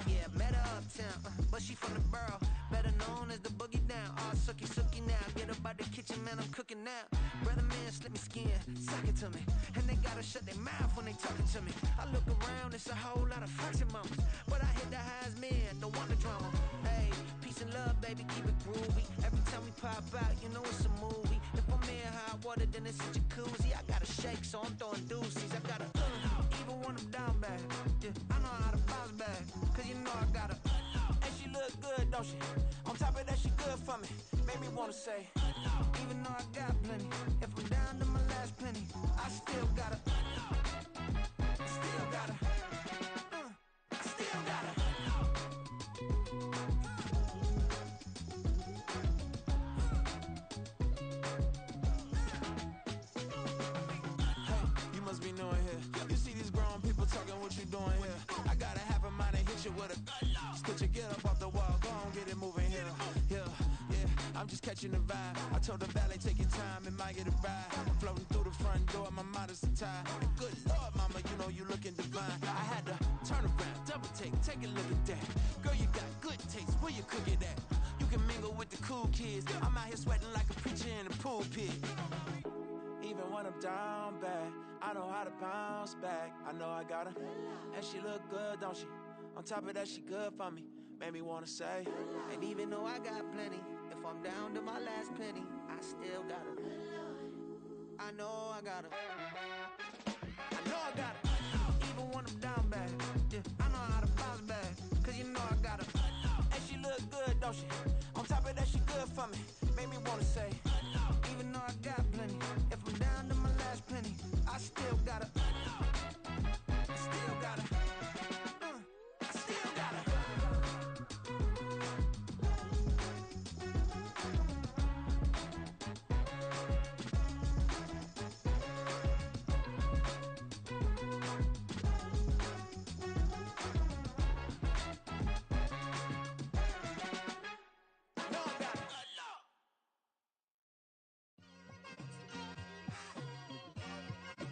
yeah, met her uptown, but she from the borough, better known as the boogie down. All sucky now, get up out the kitchen, man, I'm cooking now. Brother man, slip me skin, suck it to me. And they gotta shut their mouth when they talking to me. I look around, it's a whole lot of foxy mamas, but I hit the highs, man, don't want the drama. Hey, peace Peace and love, baby, keep it groovy. Every time we pop out, you know it's a movie. If I'm in hot water, then it's a jacuzzi. I gotta shake, so I'm throwing deuces. I gotta, even when I'm down bad. Yeah, I know how to bounce back, cause you know I gotta. And she look good, don't she? On top of that, she good for me. Made me wanna say, even though I got plenty, if I'm down to my last penny, I still gotta. Still gotta. I still gotta. You must be new in here. You see these grown people talking, what you doing here? I got a half a mind to hit you with a. Could you get up off the wall? Go on, get it moving here. Yeah, I'm just catching the vibe. I told the valet, take your time, it might get a ride. Floating through the front door, my mind is tied. And good Lord, mama, you know you looking divine. I had to turn around, double take a look at that. Girl, you got good taste, where you cook it at? You can mingle with the cool kids. I'm out here sweating like a preacher in a pulpit. Even when I'm down bad, I know how to bounce back. I know I gotta. And she look good, don't she? On top of that, she good for me. Made me wanna say. And even though I got plenty, if I'm down to my last penny, I still gotta. I know I gotta. I know I gotta. Even when I'm down bad, yeah, I know how to bounce back, cause you know I gotta. And she look good, don't she? On top of that, she good for me. Made me wanna say. Even though I got plenty, if I'm down to my last penny, I still gotta. I still gotta. I still gotta.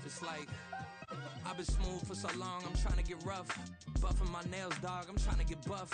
It's like I've been smooth for so long, I'm trying to get rough. Buffing my nails, dog, I'm trying to get buff.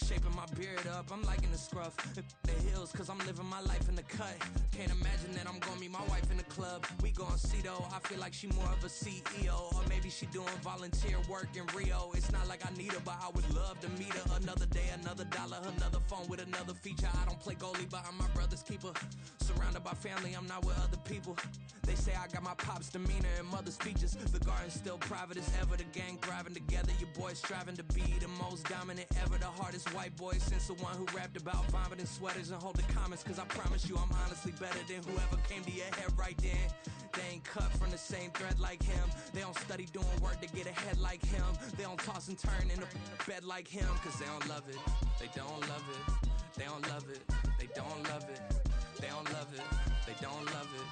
Shaping my beard up, I'm liking the scruff. The hills, cause I'm living my life in the cut. Can't imagine that I'm gonna meet my wife in the club. We gon' see though, I feel like she more of a CEO. Or maybe she doing volunteer work in Rio. It's not like I need her, but I would love to meet her. Another day, another dollar, another phone with another feature. I don't play goalie, but I'm my brother's keeper. Surrounded by family, I'm not with other people. They say I got my pop's demeanor and mother's features. The garden's still private as ever. The gang thriving together. Your boys striving to be the most dominant ever. The hardest white boy since the one who rapped about vomiting sweaters and hold the comments. Cause I promise you I'm honestly better than whoever came to your head right then. They ain't cut from the same thread like him. They don't study doing work to get ahead like him. They don't toss and turn in the bed like him. Cause they don't love it. They don't love it. They don't love it. They don't love it. They don't love it. They don't love it.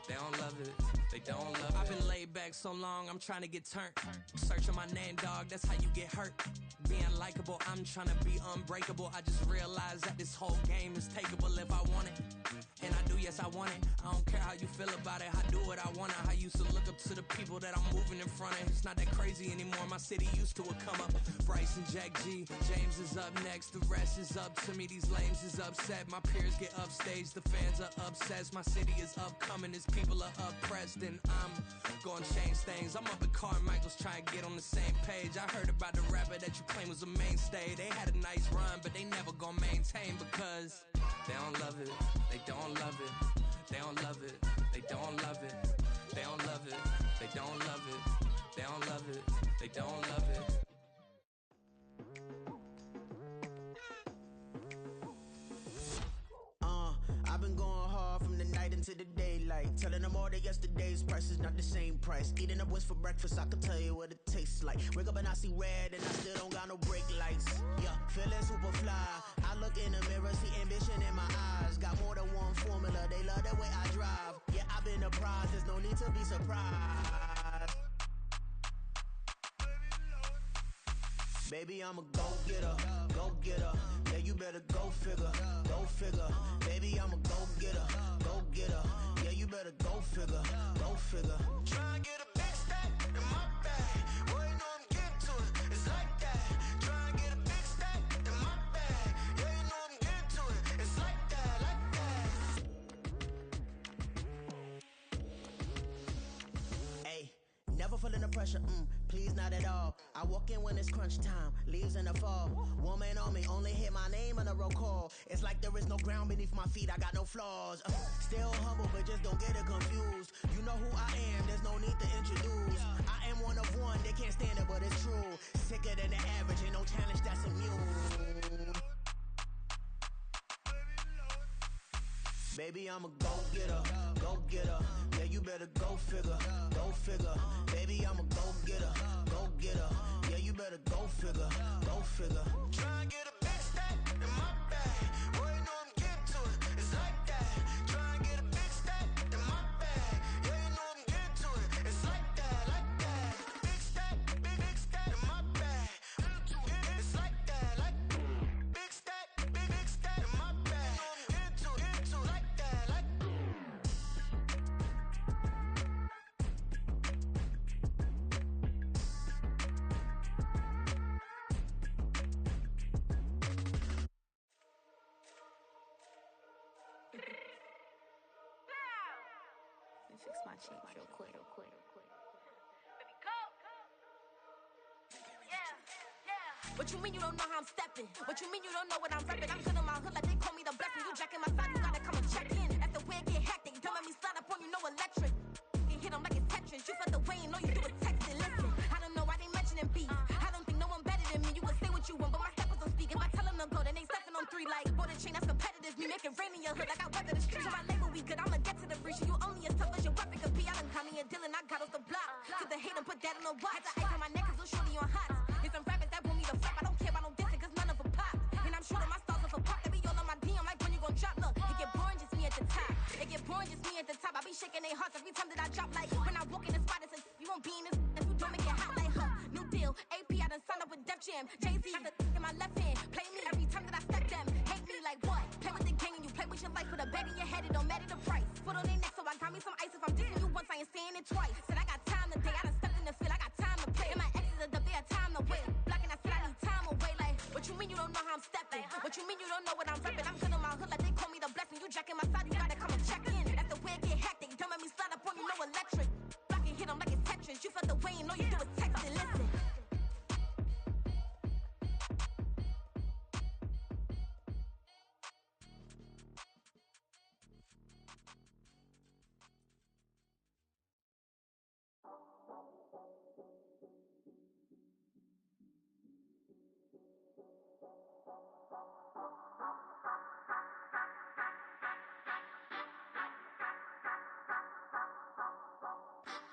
They don't love it, they don't love it. I've been laid back so long, I'm trying to get turned. Searching my name, dog, that's how you get hurt. Being likable, I'm trying to be unbreakable. I just realized that this whole game is takeable if I want it. And I do, yes, I want it. I don't care how you feel about it, I do what I want. I used to look up to the people that I'm moving in front of. It's not that crazy anymore, my city used to come up. Bryce and Jack G, James is up next. The rest is up to me, these lames is upset. My peers get upstage, the fans are obsessed. My city is upcoming, its people are oppressed. And I'm gonna change things. I'm up at Carmichael's trying to get on the same page. I heard about the rapper that you claim was a mainstay. They had a nice run, but they never gonna maintain because they don't love it, they don't love it, they don't love it, they don't love it, they don't love it, they don't love it, they don't love it, they don't love it. I've been going hard from the night into the daylight. Telling them all that yesterday's price is not the same price. Eating up what's for breakfast, I can tell you what it tastes like. Wake up and I see red and I still don't got no brake lights. Yeah, feeling super fly. I look in the mirror, see ambition in my eyes. Got more than one formula, they love the way I drive. Yeah, I've been a prize, there's no need to be surprised. Baby, I'm a go-getter, go-getter. Yeah, you better go figure, go figure. Baby, I'm a go-getter, go-getter. Yeah, you better go figure, go figure. Try and get a big stack in my bag. Boy, you know I'm getting to it, it's like that. Try and get a big stack in my bag. Yeah, you know I'm getting to it, it's like that, like that. Hey, never feeling the pressure, please not at all. I walk in when it's crunch time, leaves in the fall. Woman on me, only hit my name on a roll call. It's like there is no ground beneath my feet, I got no flaws. Still humble, but just don't get it confused. You know who I am, there's no need to introduce. I am one of one, they can't stand it, but it's true. Sicker than the average, ain't no challenge that's immune. Baby, I'm a go-getter, go-getter. Yeah, you better go figure, go figure. Baby, I'm a go-getter, go-getter. Yeah, you better go figure, go figure. Try and get a big stack in my bag. Boy, you know I'm getting to it. It's like that. Try and get a big stack in my bag. Yeah, you know I'm getting to it. It's like that, like that. Big stack in my bag. It's like that, like big stack in my bag. Get to like that, like. Fix my cheek real quick. What you mean you don't know how I'm stepping? What you mean you don't know what I'm repping? I'm good on my hood like they call me the blessing. You jacking my side, you gotta come and check in. That's the way it get hectic. Don't let me slide up on you, no electric. You hit them like it's Tetris. You felt the way and all you do is text it. Listen, I don't know why they mentioning beef. I don't think no one better than me. You can say what you want, but my steppers don't speak. If I tell them to go, then they stepping on 3 like border chain. That's competitive. Me make it rain in your hood like I weather the streets. So my label we good. I'ma get to the breach. You only as tough as your weapon could be. I done call me a Dylan. I got off the block. Cause the hate and put that on the watch. Had the ice on my neck cause it's shorty on hot. Here's some rappers that want me to flop. I don't care about no dissing cause none of them pop. And I'm shooting my stars off a pop. They be all on my DM like when you gon' drop. Look, it get boring just me at the top. It get boring just me at the top. I be shaking their hearts every time that I drop. Like when I walk in the spot, it's a you won't be in this if you don't make it hot like her. New deal, AP, I done signed up with Def Jam. Jay-Z, got the in my left hand. Play me every time that I step them. Hate me like what? Play with the gang and you play with your life. Put a bag in your head, it don't matter the price. Foot on their neck, so I got me some ice. If I'm dissing you once, I ain't saying it twice. Said I got time today, I done stepped in the field, I got time to play. And my exes are up there, time to wait. Blocking, I said I need time away. Like, what you mean you don't know how I'm stepping? What you mean you don't know what I'm repping? I'm good on my hood like they call me the blessing. You jacking my side, you gotta come and check in. That's the way it get hectic. Don't let me slide up on you, no electric. Blocking, hit them like it's Tetris. You felt the way and all you do is text it. Listen.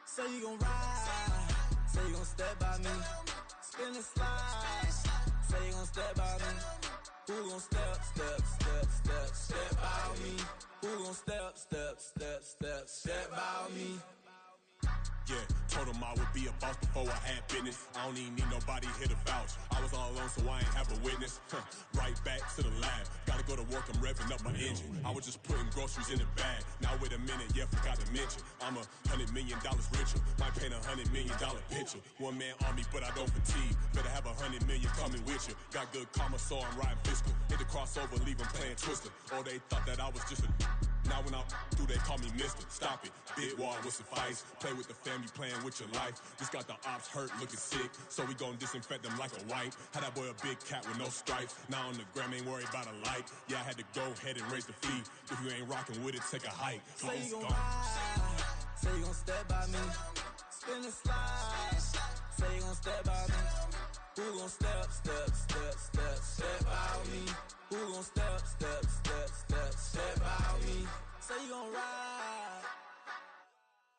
Say you gon' ride, say you gon' step by me, spin and slide, say you gon' step by me. Who gon' step by me? Who gon' step by me? Yeah, told him I would be a boss before I had business. I don't even need nobody here to vouch. I was all alone, so I ain't have a witness. Right back to the lab. Gotta go to work, I'm revving up my engine. I was just putting groceries in the bag. Now wait a minute, yeah, forgot to mention. I'm $100 million richer. Might paint $100 million picture. One man army, but I don't fatigue. Better have 100 million coming with you. Got good karma, so I'm riding fiscal. Hit the crossover, leave them playing Twister. Or they thought that I was just a... Now when I do, they call me mister. Stop it. Big wall will suffice. Play with the family, playing with your life. Just got the ops hurt, looking sick. So we gon' disinfect them like a wipe. Had that boy a big cat with no stripes. Now on the gram, ain't worried about a light. Yeah, I had to go ahead and raise the fee. If you ain't rocking with it, take a hike. Say you gon' ride, say you gon' step by me, spin and slide. Say you gon' step by me. Who gon' step by me? Who gon' step by me? Say you gon' ride.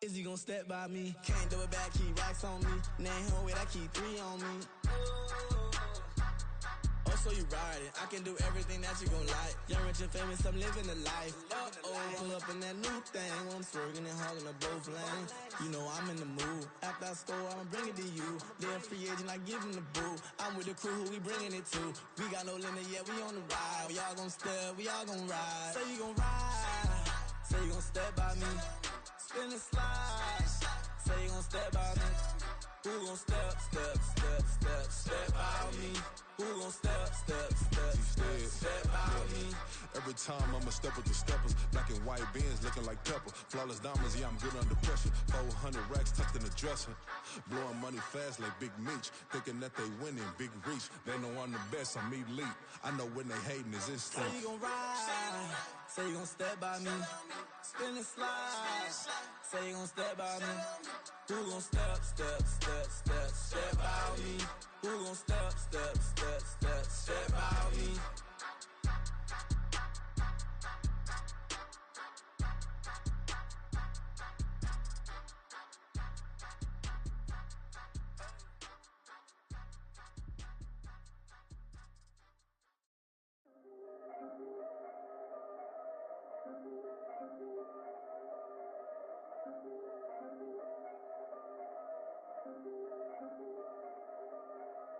Is he gon' step by me? Can't do it back, keep racks on me. Name him with, I keep 3 on me. Oh, so you ride it. I can do everything that you gon' like. Young, rich, and famous, I'm living the life. Pull up in that new thing when I'm swerving and hogging up both lanes. You know I'm in the mood. After I score, I'ma bring it to you. They're a free agent, I give him the boo. I'm with the crew, who we bringing it to. We got no limit, yeah, we on the ride. We all gon' step, we all gon' ride. Say you gon' ride, say you gon' step by me. Spin and slide, say you gon' step by me. Who gon' step out me? Who gon' step out me? Every time I'ma step with the steppers, black and white beans looking like pepper. Flawless diamonds, yeah, I'm good under pressure. 400 racks tucked in the dresser. Blowing money fast like Big Meech. Thinking that they winning, big reach. They know I'm the best, I'm elite. I know when they hating is instinct. Say you gon' ride, say you gon' step by me. Spin and slide, say you gon' step by me. Who gon' step by me? Who gon' step by me?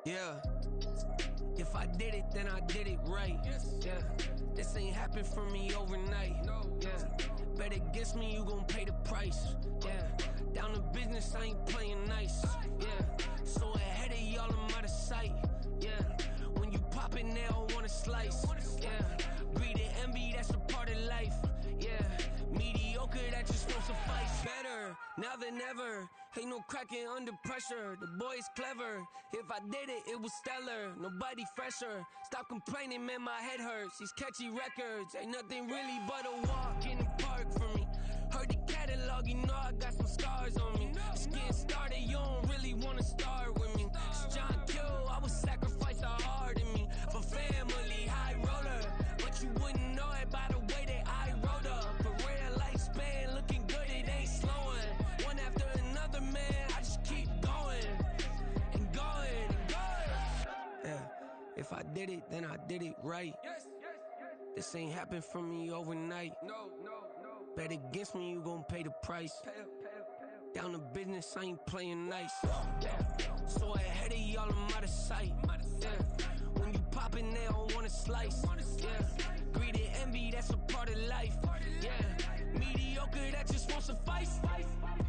Yeah, if I did it, then I did it right. Yeah, this ain't happened for me overnight. Yeah, bet against me, you gon' pay the price. Yeah, down to business, I ain't playing nice. Yeah, so ahead of y'all, I'm out of sight. Yeah, when you pop it, they don't wanna slice. Yeah, greed and envy, that's a part of life. Yeah, mediocre, that just won't suffice. Better now than ever. Ain't no cracking under pressure. The boy's clever. If I did it, it was stellar. Nobody fresher. Stop complaining, man, my head hurts. These catchy records ain't nothing really but a walk in the park for me. Heard the catalog, you know I got some scars on me. It's getting started, you don't really wanna start with me. It's John Kill, I would sacrifice a heart in me. For family, high roller. But you wouldn't know it by the way that I wrote up. A real lifespan, looking good, it ain't slowing. One after another, man, I just keep going. And going, and going. Yeah, if I did it, then I did it right. This ain't happened for me overnight. No. Bet against me, you gon' pay the price. Down to business, I ain't playing nice. Yeah. So ahead of y'all, I'm out of sight. Yeah. When you poppin', they don't wanna slice. Yeah. Greed and envy, that's a part of life. Yeah. Mediocre, that just won't suffice.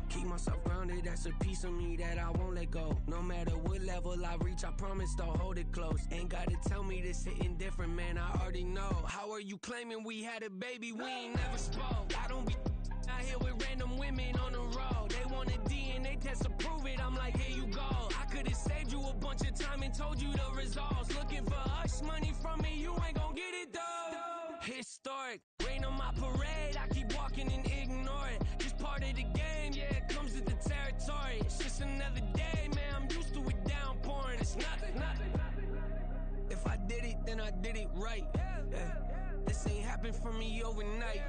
Keep myself grounded, that's a piece of me that I won't let go. No matter what level I reach, I promise to hold it close. Ain't gotta tell me this hitting different, man, I already know. How are you claiming we had a baby, we ain't never spoke? I don't be out here with random women on the road. They want a DNA test to prove it, I'm like, here you go. I could've saved you a bunch of time and told you the results. Looking for hush money from me, you ain't gon' get it though. Historic, rain on my parade, I keep walking and ignore it. Just part of the game, yeah, it comes with the territory. It's just another day, man, I'm used to it downpouring. It's nothing. If I did it, then I did it right. Yeah. This ain't happened for me overnight.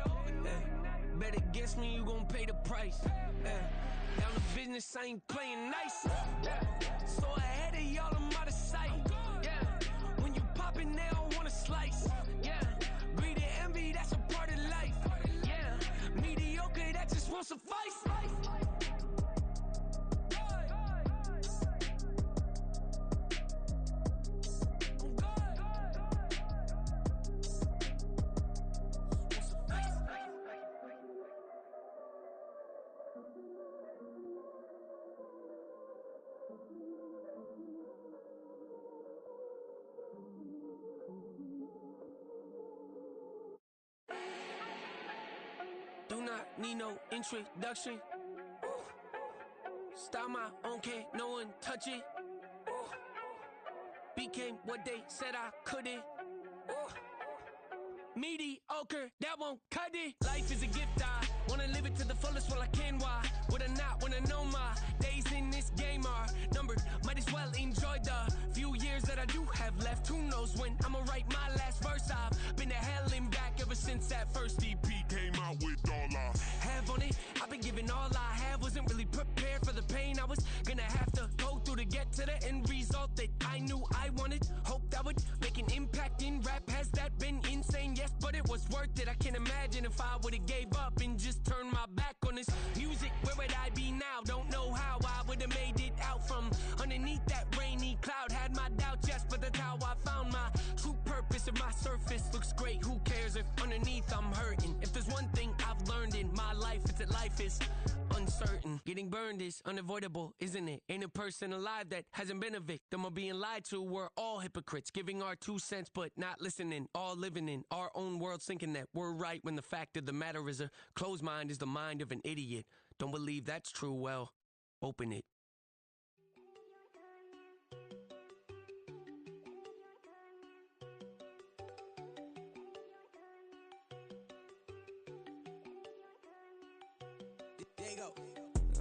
Yeah. Bet against me, you gon' pay the price. Yeah. Down to business, I ain't playing nice. Yeah. So ahead of y'all, I'm out of sight. Yeah. When you poppin', they don't wanna slice. Yeah. Greed and envy, that's a part of life. Yeah. Mediocre, that just won't suffice. Do not need no introduction. Ooh. Start my own, can't no one touch it. Ooh. Became what they said I couldn't. Ooh. Mediocre, that won't cut it. Life is a gift, I wanna live it to the fullest while I can. Why would I not wanna know my days in this game are numbered? Might as well enjoy the few years that I do have left. Who knows when I'ma write my last verse. I've been to hell and back ever since that first EP came out with all I have on it. I've been giving all I have, wasn't really prepared for the pain I was gonna have to go through to get to the end result that I knew I wanted. Hoped I would make an impact in rap. Has that been insane? Yes, but it was worth it. I can't imagine if I would've gave up and just turned my back on this music. Where would I be now? Don't know how I would've made it out from underneath that rainy cloud. Had my doubts, yes, but that's how I found my true purpose. If my surface looks great, who cares if underneath I'm hurting? If there's one thing I've learned in my life is that life is uncertain. Getting burned is unavoidable, isn't it? Ain't a person alive that hasn't been a victim of being lied to. We're all hypocrites, giving our 2 cents but not listening. All living in our own world, thinking that we're right when the fact of the matter is a closed mind is the mind of an idiot. Don't believe that's true? Well, open it. There you go.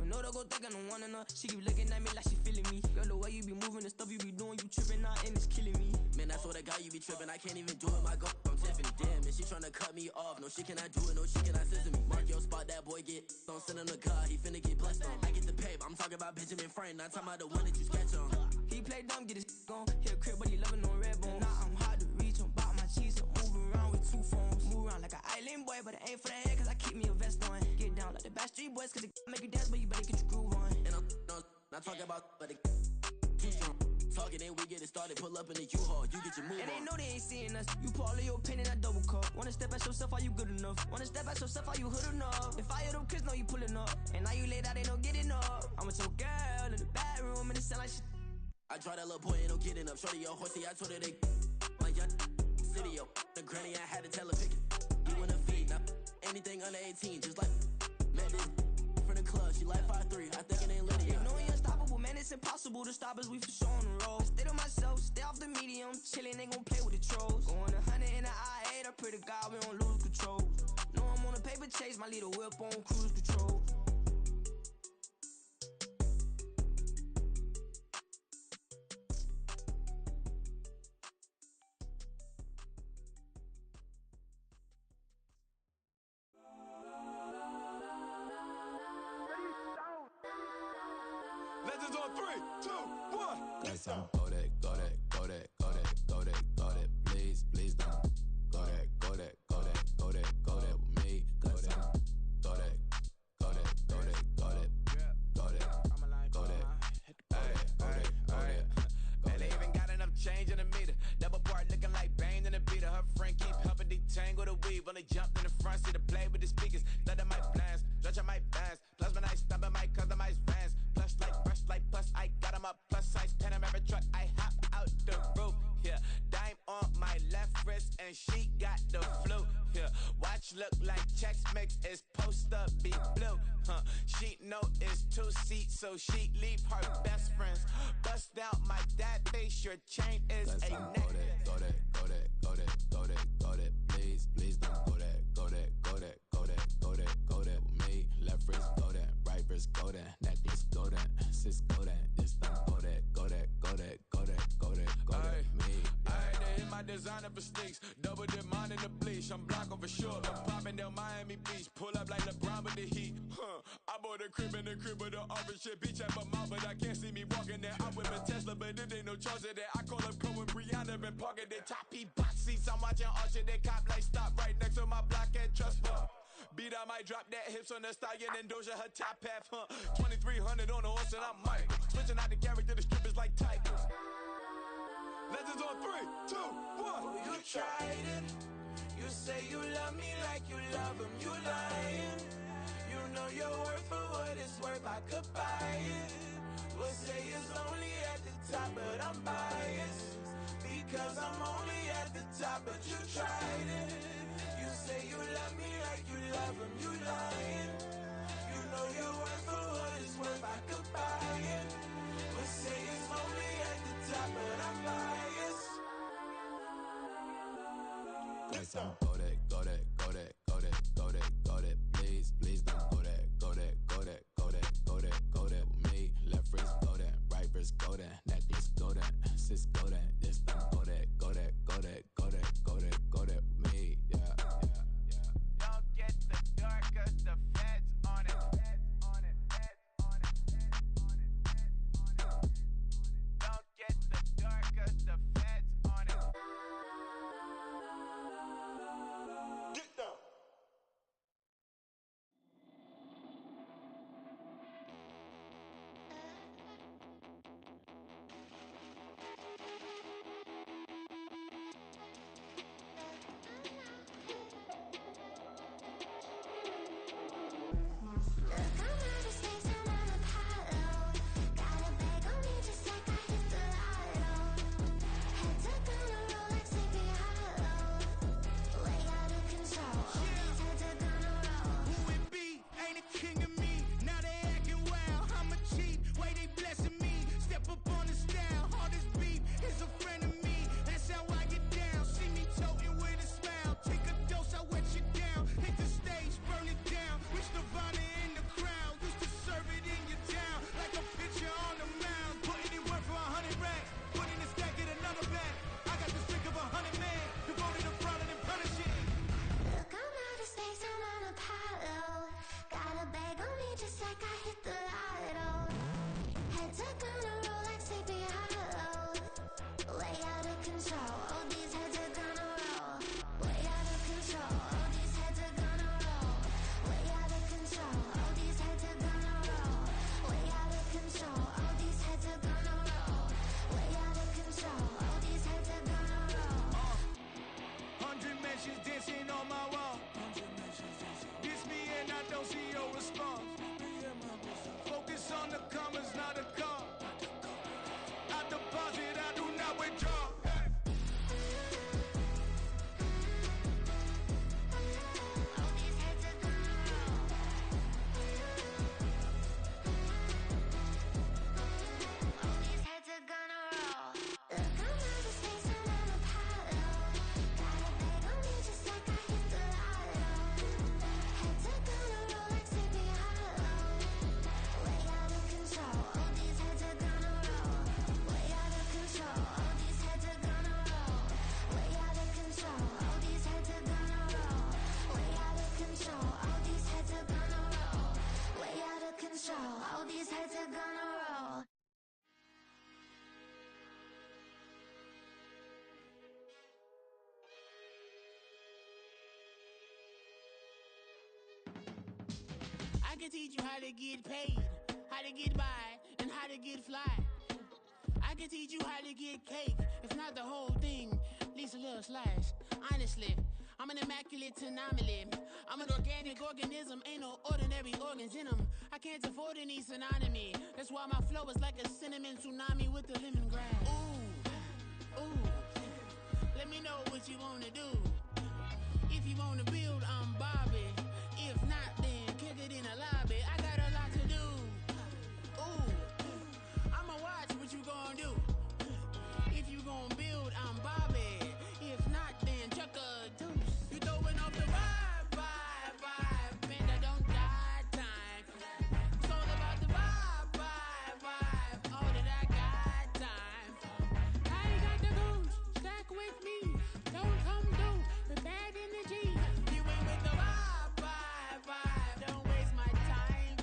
No, don't go think I don't wanna know. She keep looking at me like she feeling me. Girl, the way you be moving, the stuff you be doing, you tripping out and it's killing me. Man, I swear to God, you be tripping. I can't even do it. My girl from Tiffany. Damn, and she tryna cut me off. No, she cannot do it. No, she cannot scissor me. Mark your spot, that boy get. Don't send him to God. He finna get blessed on. I get the pay, but I'm talking about Benjamin Frank. Not talking about the one that you sketch on. He play dumb, get his gone. Hit a crib, but he loving on red bone. Now I'm hard to reach. I'm bout my cheese. I'm moving around with 2 phones. Move around like an island boy, but it ain't for the head, cause I keep me a vest on. Get down like the Backstreet Boys, cause it make you dance, but you better get your groove on. And I'm not talking about, but it too strong. Talking and we get it started, pull up in the U-Haul, you get your move and on. they know they ain't seeing us. You pull all of your pen in that double cup. Wanna step at yourself, are you good enough? Wanna step at yourself, are you hood enough? If I hear them kids, know you pulling up. And now you laid out, they don't get enough. I'm with your girl in the bedroom, and it sound like shit. I draw that little boy, ain't no getting up. Shorty, your horsey, I told her they my young city, yo. The granny, I had to tell her pick it. You in a feed, now anything under 18, just like met this from the club. She like 5'3", I think it ain't Lydia. You know we unstoppable, man, it's impossible to stop us, we for sure on the road. Stay to myself, stay off the medium, chillin', they gon' play with the trolls. Going 100 in the I-8, I pray to God we don't lose control. Know I'm on a paper chase, my leader whip on cruise control. Legends on 3, 2, 1. Guess I'm go that, go that, go that, go that, go that, go that. Please, please don't go that, go that, go that, go that, go that with me. Go that, go that, go that, go that, go that, go that, go that, go that. Man, they even got enough change in the meter. Double part looking like Bane in the beater. Her friend keep helping detangle the weave. Only jumped in the front seat to play with the speakers. Study my plans, stretch on my bands. Plus when I stumble my customized vans. Plush like brush like plus I got 'em up. Plus size Panamera truck. I hop out the roof. Yeah, dime on my left wrist and she got the flu. Yeah, watch look like checks mix is post up be blue. She know it's 2 seats, so she leave her best friends. Bust out my dad face. Your chain is a neck. Go that, go that, go that, go that, go that. Please, please don't go that, go that, go that, go that, go that, go that with me. Left wrist go that, right wrist go that, necklace go that, sis go that, this don't go that, go that, go that, go that, go that, go that, me. I had to hit my designer for sneaks. Double dip mine in the bleach. I'm blocking for sure. I'm popping down Miami Beach. Pull up like LeBron with the heat. I bought a crib in the crib with the orange shit. Beach at my mouth, but I can't see me walking there. I whip a Tesla, but it ain't no charge of that. I call up Cohen, Brianna, and parking the top box seats. I'm watching Archer, they cop like stop right next to my block at Trust Fund. Beat, I might drop that hips on the stallion and Doja her top half, 2300 on the horse and I'm Mike. Switching out the character, the strippers like Tigers. Legends on 3, 2, 1. Oh, you tried it. You say you love me like you love him. You lying. You know your worth for what it's worth. I could buy it. We'll say it's only at the top, but I'm biased. Because I'm only at the top, but you tried it. You say you love me like you love him. You lying. You know your worth for what it's worth. I could buy it. We'll say it's only at the top, but I'm biased. Guess I'm go that, go that, go that, go that, go that, go that. Please, please don't go that, go that, go that, go that, go that, go that with me. Left wrist go that, right wrist go that, necklace go that, sis go that, this don't go that, go that, go that, go that, go that, go that with me. Yeah, yeah, yeah. Don't get the dark, cause the feds on it. Don't get the dark, cause the feds on it. can teach you how to get paid, how to get by, and how to get fly. I can teach you how to get cake, if not the whole thing, at least a little slice. Honestly, I'm an immaculate anomaly. I'm an organic organism, ain't no ordinary organs in them. I can't afford any synonymy. That's why my flow is like a cinnamon tsunami with the lemongrass. Ooh, ooh, let me know what you wanna do. If you wanna build, I'm Bobby. If not, then kick it in the lobby. I got a lot to do. Ooh, I'ma watch what you gon' do. If you gon' build, I'm Bobby. If not, then chuck a deuce. You throwing off the vibe, and I don't got time. It's all about the vibe, all that I got time. I ain't got the goose, stack with me. Don't come through with bad energy. You ain't with the vibe, don't waste my time.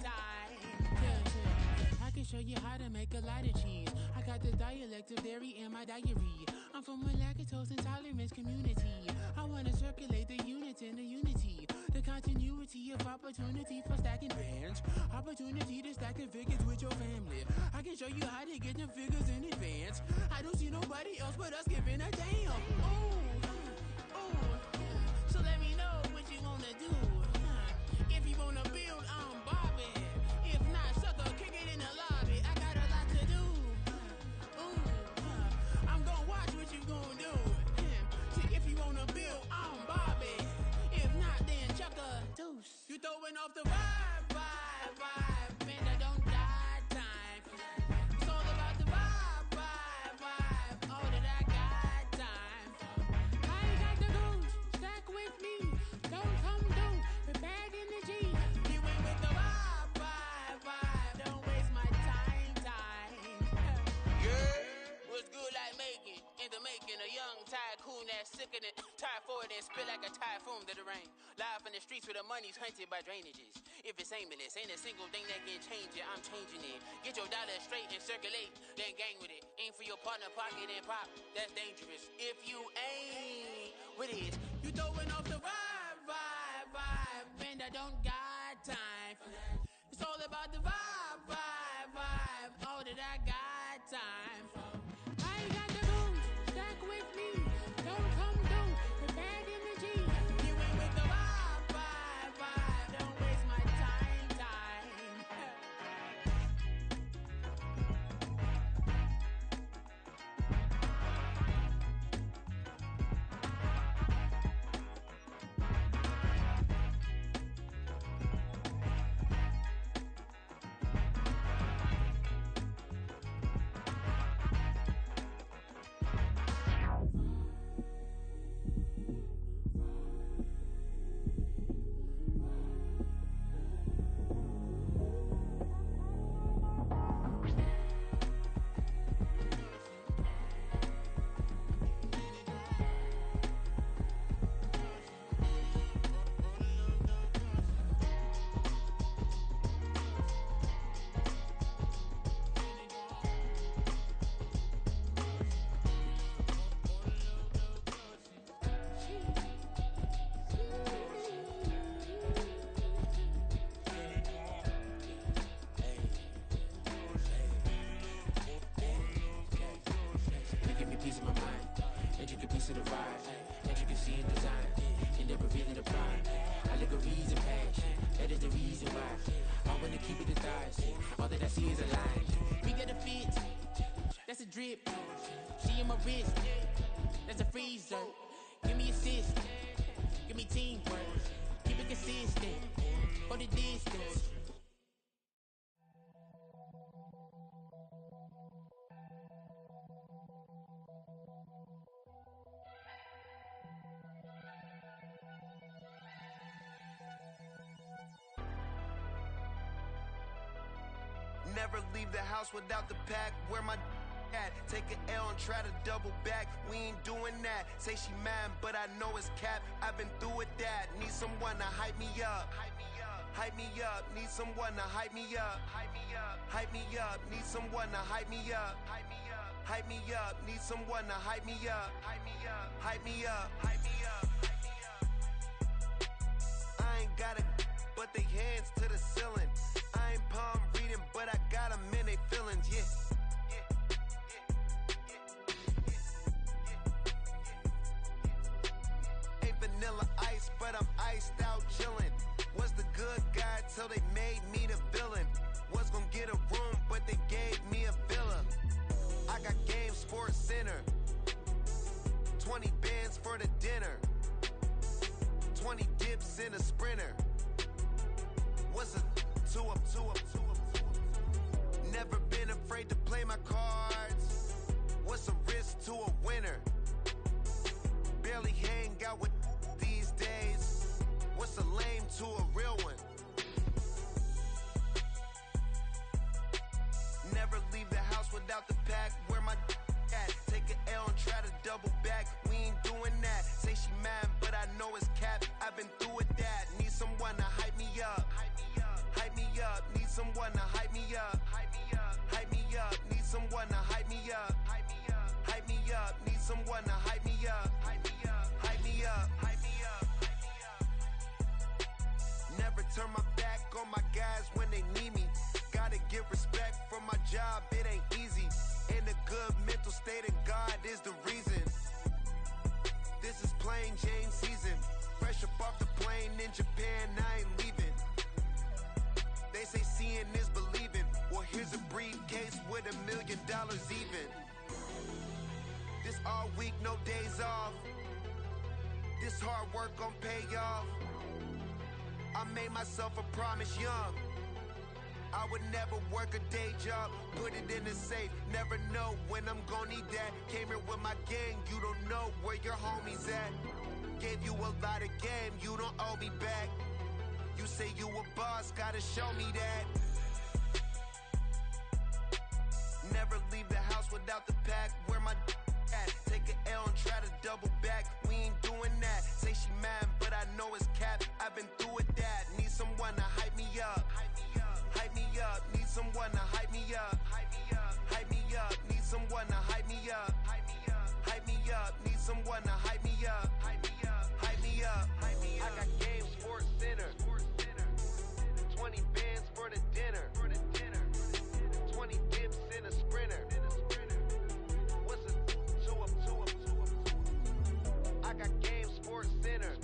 Yeah. I can show you how to make a lot of cheese. I got the dialect of dairy in my diary. I'm from a lactose intolerance community. I wanna circulate the units in the unity. The continuity of opportunity for stacking bands. Opportunity to stacking figures with your family. I can show you how to get them figures in advance. I don't see nobody else but us giving a damn. Ooh, so let me know what you wanna do. If you wanna build, I'm Bobby. If not, sucker, kick it in the lobby. I got a lot to do. I'm gonna watch what you gonna do. See, if you wanna build, I'm Bobby. If not, then chuck a deuce. You throwing off the vibe, and I don't got time. It's all about the vibe, all that I got time. I ain't got the goose, stack with me. Don't come through with bad energy. You ain't with the vibe, don't waste my time. Yeah, what's good like making, in the making, a young tycoon that's sick of it, tired for it and spit like a typhoon to the rain. Live in the streets where the money's hunted by drainages. If it's aimless, ain't a single thing that can change it, I'm changing it. Get your dollar straight and circulate, then gang with it. Aim for your partner, pocket and pop, that's dangerous. If you ain't with it, you throwing off the vibe, and I don't got time for that. It's all about the vibe, all that I got time for. I ain't got the goose, stack with me. Don't come through with bad energy. You ain't with the vibe, don't waste my time. That's a drip. She in my wrist. That's a freezer. Give me assist. Give me teamwork. Keep it consistent. For the distance. Never leave the house without the pack. Where my at? Take an L and try to double back. We ain't doing that. Say she mad, but I know it's cap. I've been through with that. Need someone to hype me up. Hype me up. Need someone to hype me up. Hype me up. Need someone to hype me up. Hype me up. Need someone to hype me up. Hype me up. I ain't got a, but they hands to the ceiling. till they made me the villain. Was gonna get a room, but they gave me a villa. I got game, Sports Center. 20 bands for the dinner. 20 dips in a Sprinter. What's a two up? Never been afraid to play my cards. What's a risk to a winner? Barely hang out with these days. What's a lame to a real one? Never leave the house without the pack. Where my at? Take an L and try to double back. We ain't doing that. Say she mad, but I know it's cap. I've been through with that. Need someone to hype me up. Hype me up. Need someone to hype me up. Hype me up. Need someone to hype me up. Hype me up. Need someone to hype me up. Hype me up. Never turn my back on my guys when they need me. Gotta get respect from my job, it ain't easy. In a good mental state and God is the reason. This is plain Jane season. Fresh up off the plane in Japan, I ain't leaving. They say seeing is believing. Well, here's a briefcase with $1 million even. This all week, no days off. This hard work gon' pay off. I made myself a promise young. I would never work a day job, put it in the safe. Never know when I'm gon' need that. Came here with my gang, you don't know where your homies at. Gave you a lot of game, you don't owe me back. You say you a boss, gotta show me that. Never leave the house without the pack. Where my at? Take an L and try to double back. We ain't doing that. Say she mad, but I know it's cap. I've been through with that. Need someone to hype me up. Hype me up. Need someone to hype me up. Hype me up. Need someone to hype me up. Hype me up. Need someone to hype me up. Hype me up. I got game, Sports Center. 20 bands for the dinner. 20 dips in a Sprinter. What's a two up? I got game, Sports Center.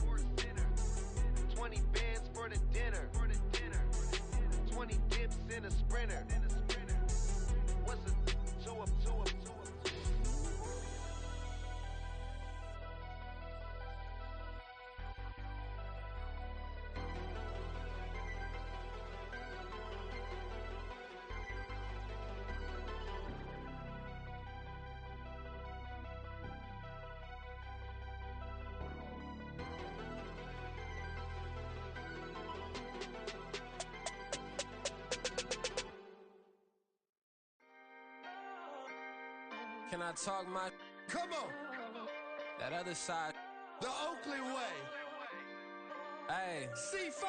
20 bands for the dinner. 20 dips in a Sprinter. What's a two up? Can I talk my? Come on. That other side. The Oakley way. Hey. C5.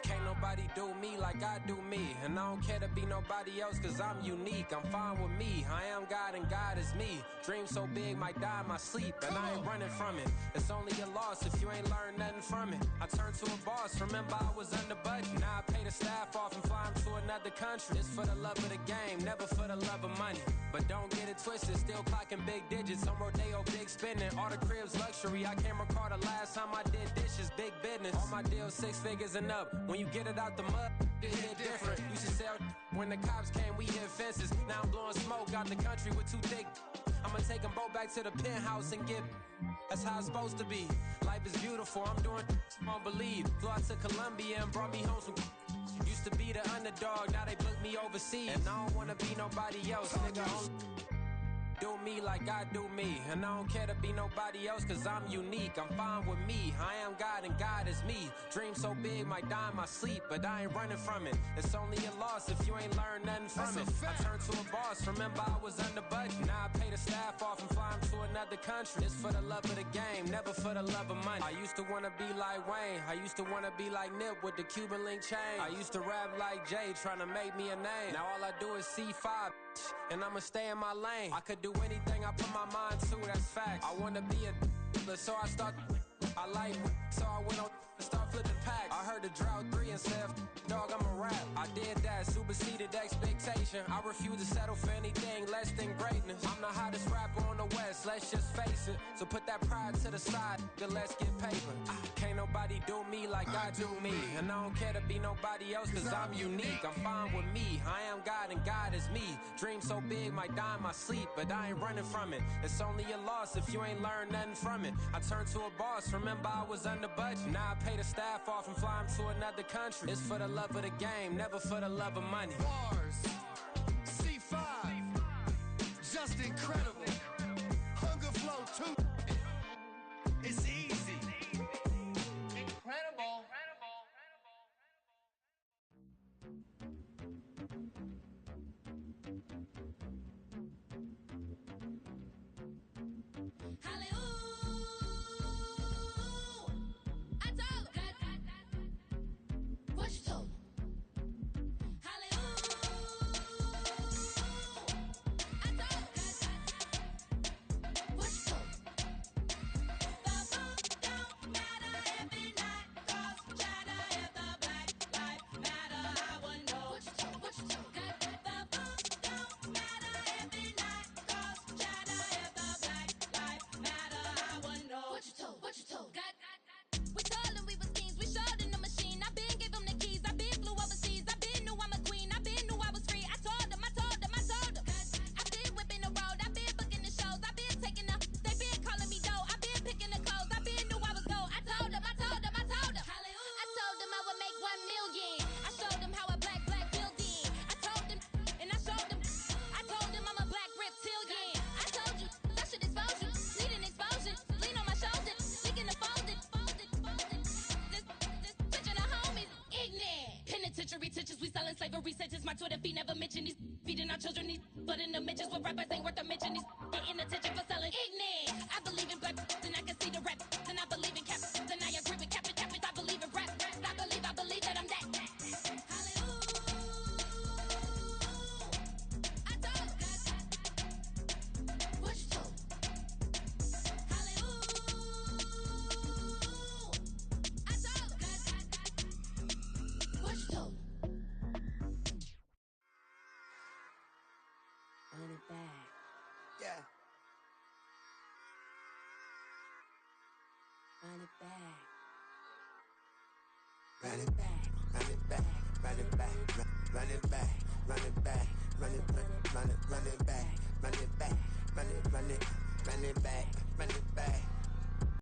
Can't nobody do me like I do me. And I don't care to be nobody else cause I'm unique. I'm fine with me. I am God and God is me. Dream so big might die in my sleep. And I ain't running from it. It's only a loss if you ain't learned nothing from it. I turned to a boss. Remember I was under budget. Now I pay the staff off and fly them to another country. It's for the love of the game, never for the love of money. But don't get it twisted, still clocking big digits. On Rodeo, big spending. All the cribs luxury. I can't recall the last time I did dishes. Big business. All my deals 6 figures and up. When you get it out the mud, it hit different. Used to sell when the cops came, we hit fences. Now I'm blowing smoke out the country with too thick. I'ma take them both back to the penthouse and get. That's how it's supposed to be. Life is beautiful, I'm doing won't believe. Flew out to Colombia and brought me home some. Used to be the underdog, now they book me overseas. And I don't wanna be nobody else, nigga. Do me like I do me. And I don't care to be nobody else cause I'm unique. I'm fine with me. I am God and God is me. Dream so big might die in my sleep, but I ain't running from it. It's only a loss if you ain't learned nothing from it. I turned to a boss, remember I was under budget. Now I pay the staff off and fly them to another country. It's for the love of the game, never for the love of money. I used to wanna be like Wayne. I used to wanna be like Nip with the Cuban link chain. I used to rap like Jay, trying to make me a name. Now all I do is C5, and I'ma stay in my lane. I could do anything I put my mind to, that's facts. I wanna be a dealer, so I like so I went on and start flipping packs. I heard heard the drought 3 and said, dog, I'm a rap. I did that, superseded expectation. I refuse to settle for anything less than greatness. I'm the hottest rapper on the West, let's just face it. So put that pride to the side, then let's get paper. Can't nobody do me like I do me. And I don't care to be nobody else, cause I'm unique. I'm fine with me, I am God and God is me. Dream so big, might die in my sleep, but I ain't running from it. It's only a loss if you ain't learned nothing from it. I turned to a boss, remember I was under budget. Now I pay the staff off and fly them to another country. It's for the love of the game, never for the love of money. Bars, C5, just incredible. Hunger Flow 2, it's easy. Incredible. We selling slavery sentences. My Twitter feed never mention these feeding our children. These but in the mentions with rappers ain't worth a mention. These getting attention for selling ignorant. I believe in black and I can see the rap. And I believe in cap and I agree with cap and I believe in rap. I believe that I'm that. Run it back. Yeah. Run it back. Run it back, run it back, run it back, run it back, run it back, run it back, run it back, run it back, run it back.